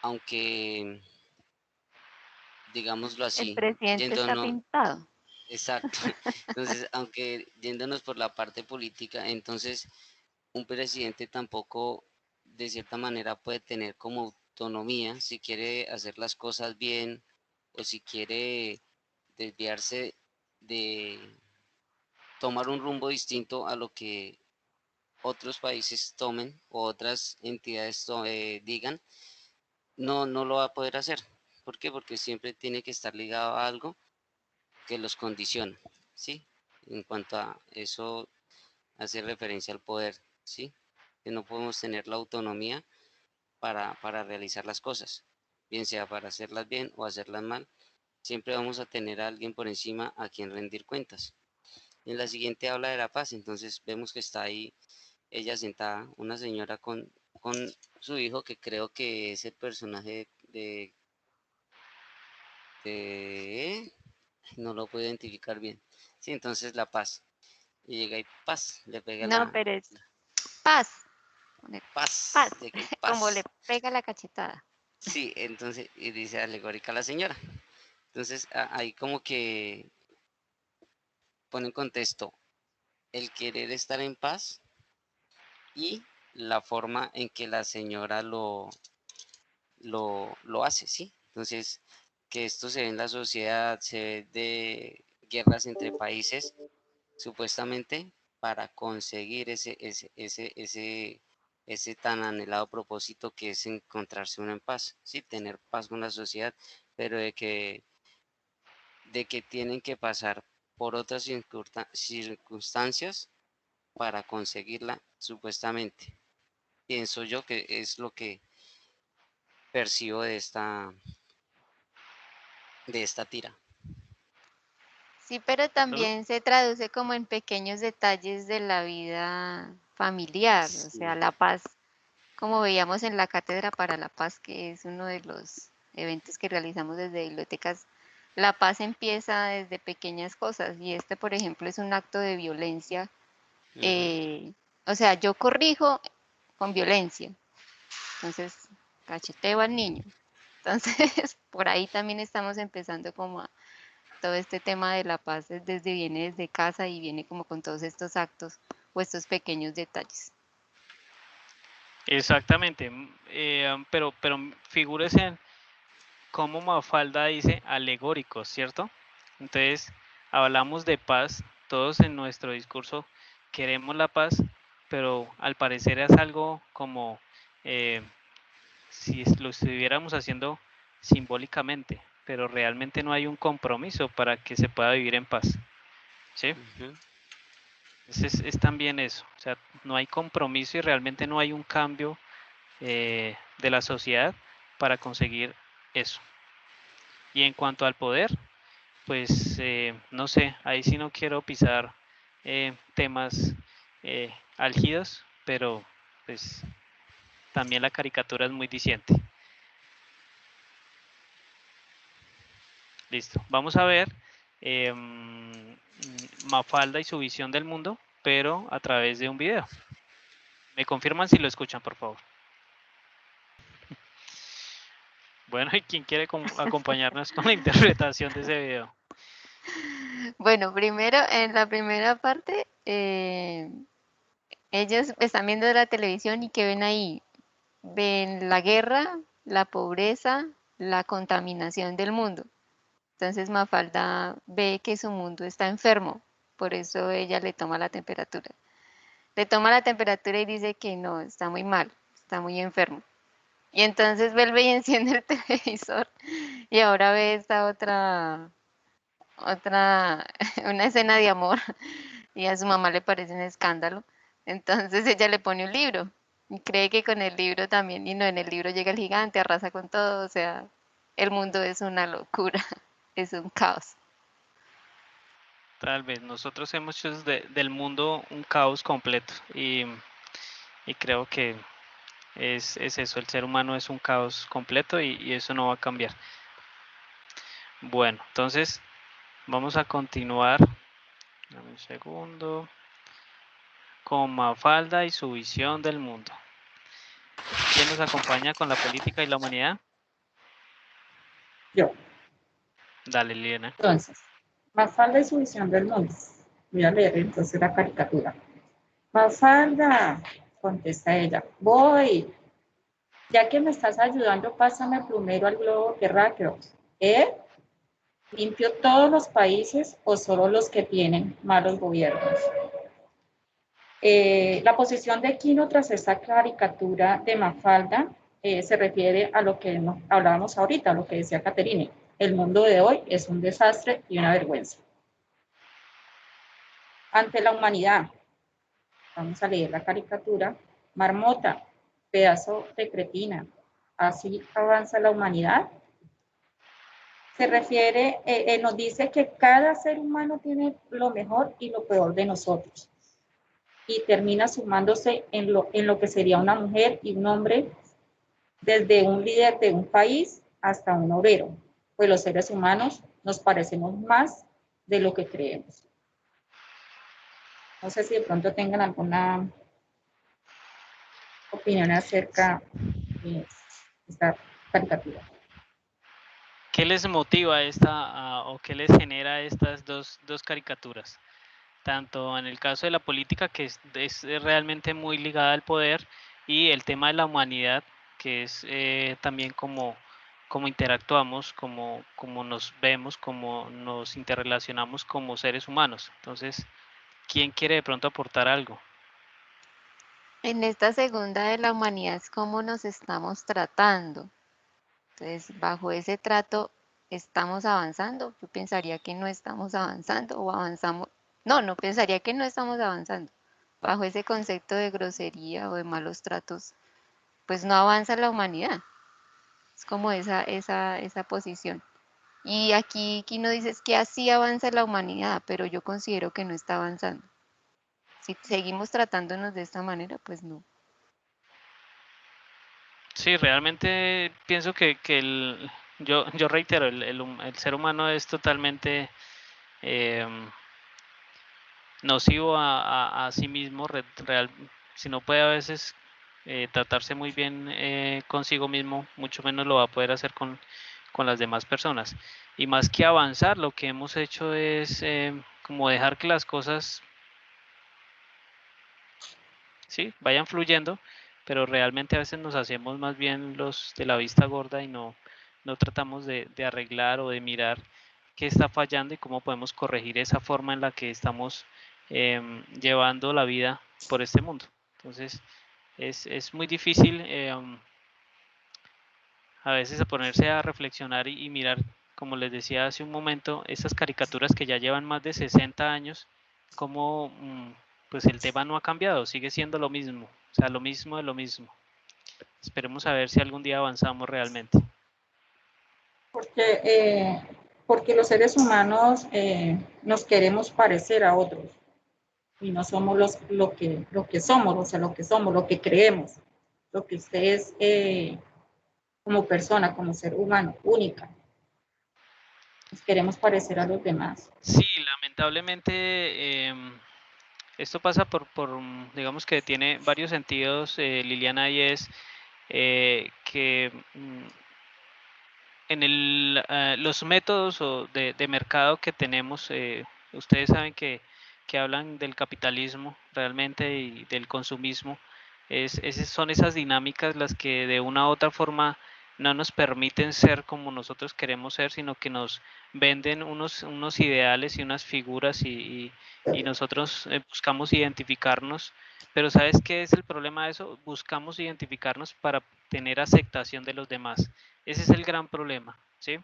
aunque, digámoslo El así, presidente está yéndonos, pintado. exacto, entonces, aunque yéndonos por la parte política, entonces un presidente tampoco, de cierta manera, puede tener como autonomía si quiere hacer las cosas bien o si quiere desviarse de tomar un rumbo distinto a lo que otros países tomen o otras entidades digan, no lo va a poder hacer. ¿Por qué? Porque siempre tiene que estar ligado a algo que los condiciona, ¿sí? en cuanto a eso hace referencia al poder, ¿sí? Que no podemos tener la autonomía para realizar las cosas, bien sea para hacerlas bien o hacerlas mal. Siempre vamos a tener a alguien por encima a quien rendir cuentas. En la siguiente habla de la paz, entonces vemos que está ahí ella sentada, una señora con su hijo, que creo que es el personaje no lo puedo identificar bien. Sí, entonces la paz. Y llega y paz, le pega No, la pero es paz. Pone paz, paz, de que como le paz. pega la cachetada. Sí, entonces, y dice alegórica la señora. Entonces, ahí como que pone en contexto el querer estar en paz y la forma en que la señora lo hace, ¿sí? Entonces, que esto se ve en la sociedad, se ve de guerras entre países, supuestamente para conseguir ese tan anhelado propósito que es encontrarse uno en paz, ¿sí? Tener paz con la sociedad, pero de que tienen que pasar por otras circunstancias para conseguirla, supuestamente. Pienso yo que es lo que percibo de esta tira. Sí, pero también se traduce como en pequeños detalles de la vida familiar, o sea, Sí. la paz, como veíamos en la Cátedra para la Paz, que es uno de los eventos que realizamos desde bibliotecas. La paz empieza desde pequeñas cosas y este, por ejemplo, es un acto de violencia. Ujú. O sea, yo corrijo con violencia, entonces cacheteo al niño. Entonces, por ahí también estamos empezando como a todo este tema de la paz viene desde casa y viene como con todos estos actos o estos pequeños detalles. Exactamente, pero figúrese en cómo Mafalda dice alegóricos, ¿cierto? Entonces, hablamos de paz, todos en nuestro discurso queremos la paz, pero al parecer es algo como eh, si lo estuviéramos haciendo simbólicamente, pero realmente no hay un compromiso para que se pueda vivir en paz, ¿sí? Ujú. Es también eso, o sea, no hay compromiso y realmente no hay un cambio de la sociedad para conseguir eso. Y en cuanto al poder, pues no sé, ahí sí no quiero pisar temas álgidos, pero pues también la caricatura es muy diciente. Listo, vamos a ver Mafalda y su visión del mundo, pero a través de un video. ¿Me confirman si lo escuchan, por favor? Bueno, ¿y quién quiere acompañarnos con la interpretación de ese video? Bueno, primero, en la primera parte, ellos están viendo la televisión y ¿qué ven ahí? Ven la guerra, la pobreza, la contaminación del mundo. Entonces Mafalda ve que su mundo está enfermo, por eso ella le toma la temperatura. Le toma la temperatura y dice que no, está muy mal, está muy enfermo. Y entonces vuelve y enciende el televisor y ahora ve esta una escena de amor y a su mamá le parece un escándalo. Entonces ella le pone un libro y cree que con el libro también, y no, en el libro llega el gigante, arrasa con todo, o sea, el mundo es una locura, es un caos. Tal vez nosotros hemos hecho del mundo un caos completo y creo que es eso, el ser humano es un caos completo y eso no va a cambiar. Bueno, entonces vamos a continuar, dame un segundo, con Mafalda y su visión del mundo. ¿Quién nos acompaña con la política y la humanidad? Yo. Dale, Liliana. Entonces, Mafalda y su visión del mundo. Voy a leer entonces la caricatura. Mafalda, contesta ella, voy. Ya que me estás ayudando, pásame primero al globo terráqueo. ¿Eh? ¿Limpio todos los países o solo los que tienen malos gobiernos? La posición de Quino tras esta caricatura de Mafalda se refiere a lo que hablábamos ahorita, a lo que decía Caterine. El mundo de hoy es un desastre y una vergüenza. ante la humanidad. Vamos a leer la caricatura. Marmota, pedazo de cretina. Así avanza la humanidad. Se refiere, nos dice que cada ser humano tiene lo mejor y lo peor de nosotros. Y termina sumándose en lo que sería una mujer y un hombre, desde un líder de un país hasta un obrero. Pues los seres humanos nos parecemos más de lo que creemos. No sé si de pronto tengan alguna opinión acerca de esta caricatura. ¿Qué les motiva o qué les genera estas dos caricaturas? Tanto en el caso de la política, que es realmente muy ligada al poder, y el tema de la humanidad, que es también como interactuamos, como nos vemos, como nos interrelacionamos como seres humanos. Entonces, ¿quién quiere de pronto aportar algo? En esta segunda de la humanidad es cómo nos estamos tratando. Entonces, bajo ese trato, ¿estamos avanzando? Yo pensaría que no estamos avanzando o avanzamos. No pensaría que no estamos avanzando. Bajo ese concepto de grosería o de malos tratos, pues no avanza la humanidad. Es como esa posición. Y aquí no dices que así avanza la humanidad, pero yo considero que no está avanzando. Si seguimos tratándonos de esta manera, pues no. Sí, realmente pienso que yo reitero, el ser humano es totalmente nocivo a sí mismo, si no puede a veces tratarse muy bien consigo mismo, mucho menos lo va a poder hacer con las demás personas. Y más que avanzar, lo que hemos hecho es como dejar que las cosas sí vayan fluyendo, pero realmente a veces nos hacemos más bien los de la vista gorda y no tratamos de arreglar o de mirar qué está fallando y cómo podemos corregir esa forma en la que estamos llevando la vida por este mundo. Entonces es muy difícil a veces a ponerse a reflexionar y mirar, como les decía hace un momento, estas caricaturas que ya llevan más de 60 años, cómo pues el tema no ha cambiado, sigue siendo lo mismo, o sea, lo mismo de lo mismo. Esperemos a ver si algún día avanzamos realmente. Porque los seres humanos nos queremos parecer a otros y no somos lo que somos, o sea, lo que creemos, lo que usted es como persona, como ser humano, única. Nos queremos parecer a los demás. Sí, lamentablemente esto pasa por, digamos que tiene varios sentidos, Liliana, y es que en los métodos de mercado que tenemos, ustedes saben que hablan del capitalismo realmente y del consumismo, son esas dinámicas las que de una u otra forma no nos permiten ser como nosotros queremos ser, sino que nos venden unos ideales y unas figuras y nosotros buscamos identificarnos. Pero ¿sabes qué es el problema de eso? Buscamos identificarnos para tener aceptación de los demás. Ese es el gran problema, ¿sí?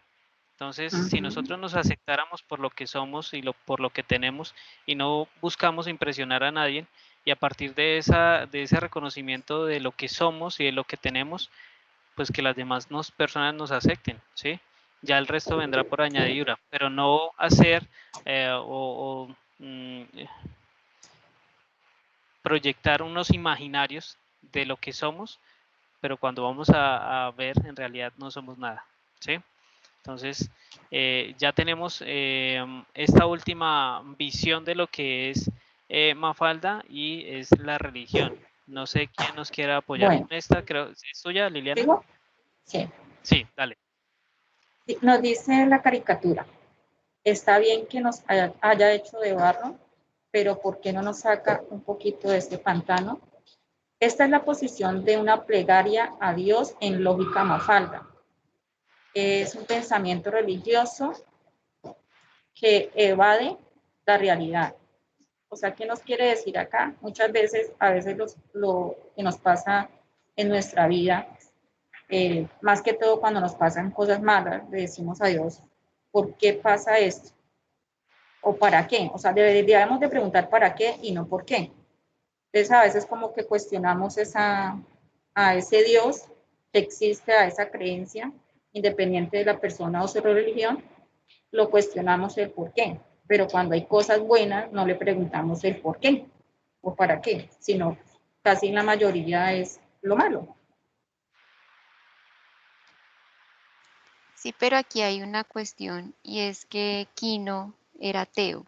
Entonces, si nosotros nos aceptáramos por lo que somos y por lo que tenemos y no buscamos impresionar a nadie, y a partir de ese reconocimiento de lo que somos y de lo que tenemos, pues que las demás personas nos acepten, ¿sí? Ya el resto vendrá por añadidura, pero no hacer proyectar unos imaginarios de lo que somos, pero cuando vamos a ver en realidad no somos nada, ¿sí? Entonces ya tenemos esta última visión de lo que es Mafalda y es la religión. No sé quién nos quiera apoyar con esta, creo, ¿es tuya, Liliana? ¿Digo? Sí. Sí, dale. Nos dice la caricatura, está bien que nos haya hecho de barro, pero ¿por qué no nos saca un poquito de este pantano? Esta es la posición de una plegaria a Dios en lógica Mafalda. Es un pensamiento religioso que evade la realidad. O sea, ¿qué nos quiere decir acá? Muchas veces, a veces lo que nos pasa en nuestra vida, más que todo cuando nos pasan cosas malas, le decimos a Dios, ¿por qué pasa esto? o para qué. O sea, debemos de preguntar para qué y no por qué. Entonces, a veces como que cuestionamos a ese Dios que existe, a esa creencia, independiente de la persona o su religión, lo cuestionamos el por qué. Pero cuando hay cosas buenas, no le preguntamos el por qué o para qué, sino casi la mayoría es lo malo. Sí, pero aquí hay una cuestión y es que Quino era ateo.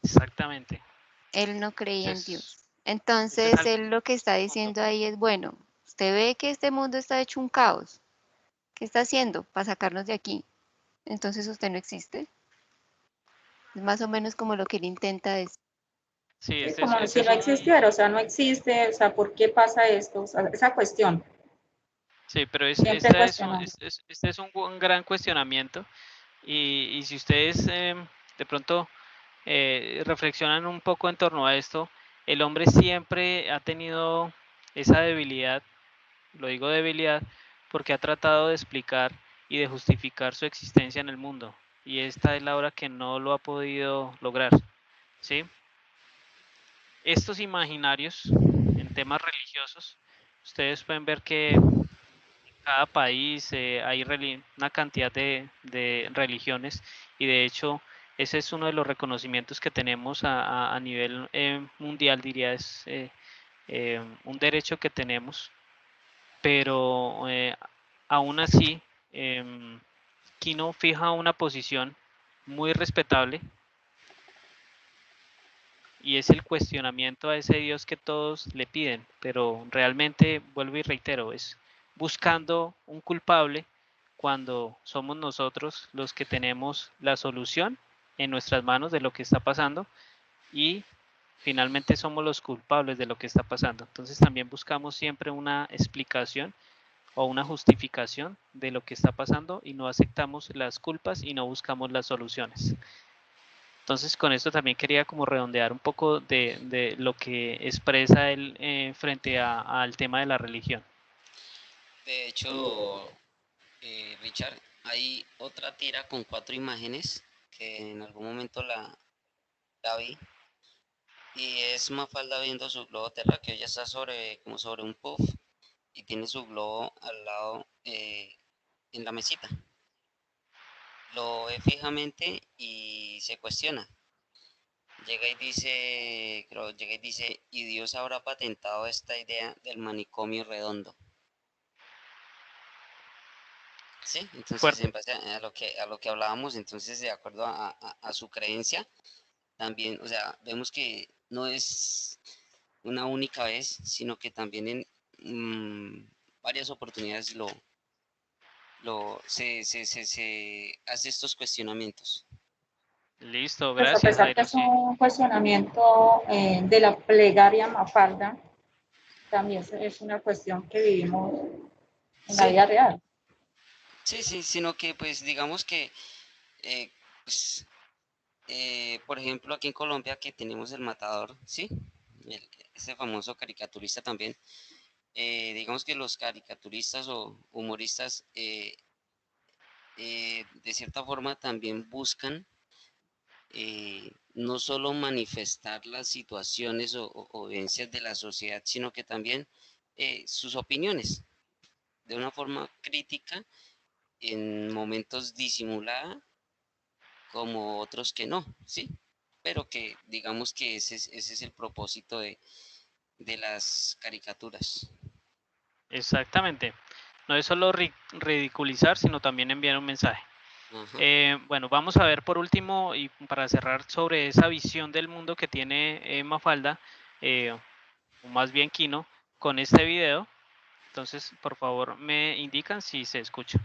Exactamente. Él no creía en Entonces, Dios. ese Entonces, es él lo que está el punto. diciendo ahí es, bueno, usted ve que este mundo está hecho un caos. ¿Qué está haciendo para sacarnos de aquí? Entonces usted no existe. Es más o menos como lo que él intenta decir. Sí, Sí, este como si es no un... existiera, o sea, no existe, o sea, ¿por qué pasa esto? O sea, esa cuestión, Sí, pero siempre cuestionando. este es un gran cuestionamiento y si ustedes de pronto reflexionan un poco en torno a esto, el hombre siempre ha tenido esa debilidad, lo digo debilidad, porque ha tratado de explicar y de justificar su existencia en el mundo y esta es la hora que no lo ha podido lograr, ¿sí? Estos imaginarios en temas religiosos, ustedes pueden ver que cada país hay una cantidad de religiones y de hecho ese es uno de los reconocimientos que tenemos a nivel mundial, diría, es un derecho que tenemos, pero aún así Kino fija una posición muy respetable y es el cuestionamiento a ese Dios que todos le piden, pero realmente, vuelvo y reitero, es buscando un culpable cuando somos nosotros los que tenemos la solución en nuestras manos de lo que está pasando y finalmente somos los culpables de lo que está pasando. Entonces también buscamos siempre una explicación o una justificación de lo que está pasando y no aceptamos las culpas y no buscamos las soluciones. Entonces con esto también quería como redondear un poco de lo que expresa él frente al tema de la religión. De hecho, Richard, hay otra tira con 4 imágenes que en algún momento la vi y es Mafalda viendo su globo terráqueo. Ella está como sobre un puff y tiene su globo al lado en la mesita. Lo ve fijamente y se cuestiona. Llega y dice, ¿y Dios habrá patentado esta idea del manicomio redondo? Sí, entonces en Fuerte. base a lo que hablábamos, entonces de acuerdo a su creencia, también, o sea, vemos que no es una única vez, sino que también en varias oportunidades se hace estos cuestionamientos. Listo, Pues a gracias pesar que Jairo, es sí. un cuestionamiento de la plegaria Mafalda, también es una cuestión que vivimos en la Sí, vida real. sí, sino que pues digamos que, eh, pues, por ejemplo, aquí en Colombia que tenemos el Matador, ¿sí? Ese famoso caricaturista también, digamos que los caricaturistas o humoristas de cierta forma también buscan no solo manifestar las situaciones o vivencias de la sociedad, sino que también sus opiniones de una forma crítica, en momentos disimulada, como otros que no, ¿sí? Pero que digamos que ese es el propósito de las caricaturas. Exactamente. No es solo ridiculizar, sino también enviar un mensaje. Ajá. Bueno, vamos a ver por último y para cerrar sobre esa visión del mundo que tiene Mafalda, o más bien Kino, con este video. Entonces, por favor, me indican si se escucha.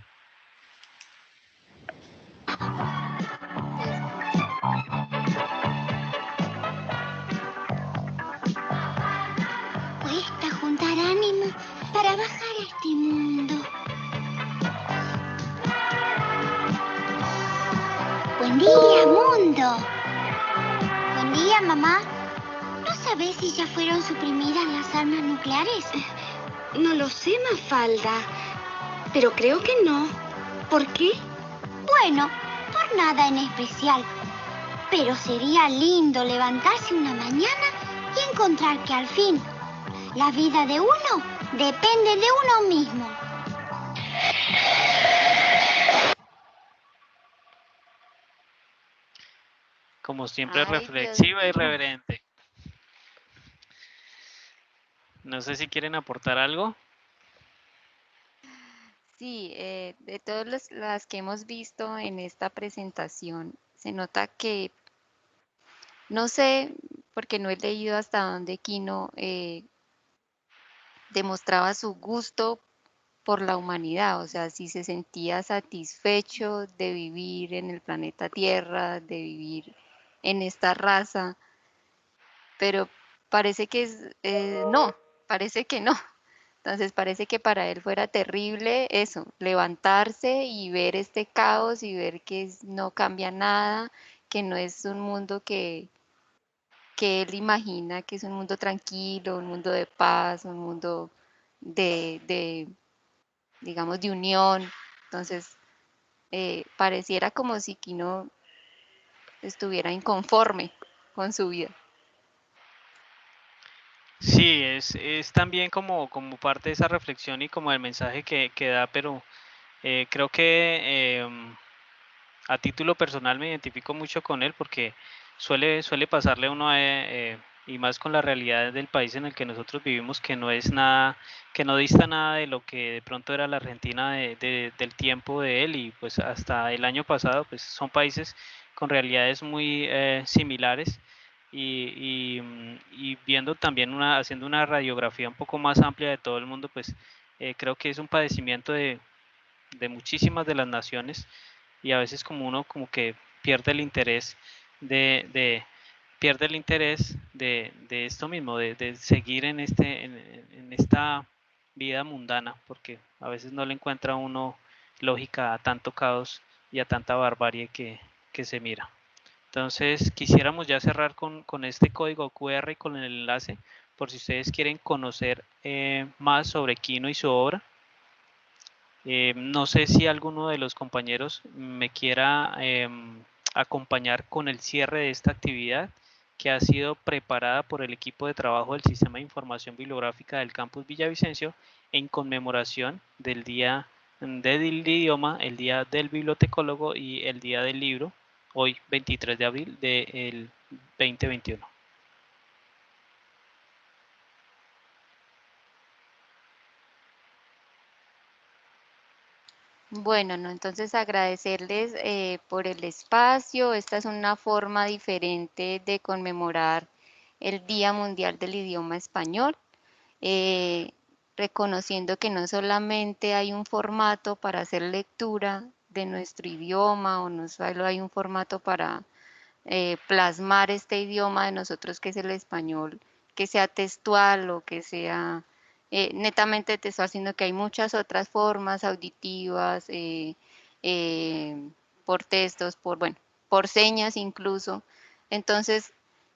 Cuesta juntar ánimo para bajar a este mundo. Buen día, mundo. Buen día, mamá. ¿No sabes si ya fueron suprimidas las armas nucleares? No lo sé, Mafalda, pero creo que no. ¿Por qué? Bueno, por nada en especial. Pero sería lindo levantarse una mañana y encontrar que al fin la vida de uno depende de uno mismo. Como siempre, Ay, Dios reflexiva y mío. reverente. No sé si quieren aportar algo. Sí, de todas las que hemos visto en esta presentación, se nota que, no sé, porque no he leído hasta dónde Quino demostraba su gusto por la humanidad, o sea, si se sentía satisfecho de vivir en el planeta Tierra, de vivir en esta raza, pero parece que no, parece que no. Entonces parece que para él fuera terrible eso, levantarse y ver este caos y ver que no cambia nada, que no es un mundo que él imagina, que es un mundo tranquilo, un mundo de paz, un mundo de digamos, de unión. Entonces, pareciera como si Kino estuviera inconforme con su vida. Sí, es también como parte de esa reflexión y como el mensaje que da, pero creo que a título personal me identifico mucho con él porque suele pasarle a uno, y más con la realidad del país en el que nosotros vivimos, que no es nada, que no dista nada de lo que de pronto era la Argentina del tiempo de él, y pues hasta el año pasado, pues son países con realidades muy similares. Y viendo también haciendo una radiografía un poco más amplia de todo el mundo, pues creo que es un padecimiento de muchísimas de las naciones, y a veces como uno como que pierde el interés pierde el interés de esto mismo, de seguir en esta vida mundana, porque a veces no le encuentra uno lógica a tanto caos y a tanta barbarie que se mira. Entonces quisiéramos ya cerrar con este código QR y con el enlace, por si ustedes quieren conocer más sobre Quino y su obra. No sé si alguno de los compañeros me quiera acompañar con el cierre de esta actividad que ha sido preparada por el equipo de trabajo del Sistema de Información Bibliográfica del Campus Villavicencio en conmemoración del Día del Idioma, el Día del Bibliotecólogo y el Día del Libro, hoy 23 de abril del 2021. Bueno, no, entonces agradecerles por el espacio. Esta es una forma diferente de conmemorar el Día Mundial del Idioma Español, eh, reconociendo que no solamente hay un formato para hacer lectura de nuestro idioma o no solo hay un formato para plasmar este idioma de nosotros que es el español, que sea textual o que sea netamente textual, sino que hay muchas otras formas auditivas, por textos, bueno, por señas incluso. Entonces,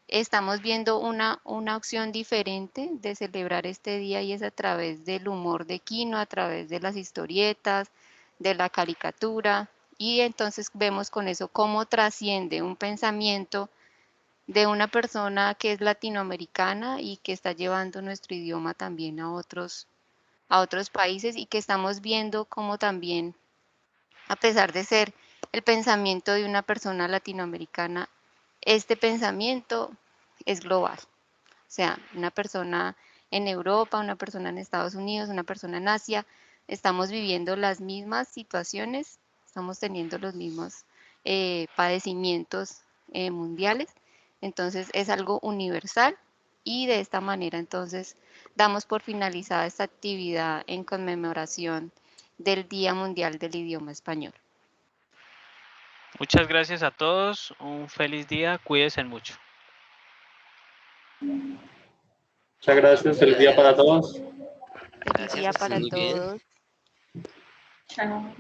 estamos viendo una opción diferente de celebrar este día y es a través del humor de Quino, a través de las historietas, de la caricatura, y entonces vemos con eso cómo trasciende un pensamiento de una persona que es latinoamericana y que está llevando nuestro idioma también a otros países y que estamos viendo cómo también, a pesar de ser el pensamiento de una persona latinoamericana, este pensamiento es global. O sea, una persona en Europa, una persona en Estados Unidos, una persona en Asia, estamos viviendo las mismas situaciones, estamos teniendo los mismos padecimientos mundiales, entonces es algo universal y de esta manera entonces damos por finalizada esta actividad en conmemoración del Día Mundial del Idioma Español. Muchas gracias a todos, un feliz día, cuídense mucho. Muchas gracias, feliz día para todos. Feliz día Gracias, para muy bien. todos. Chao.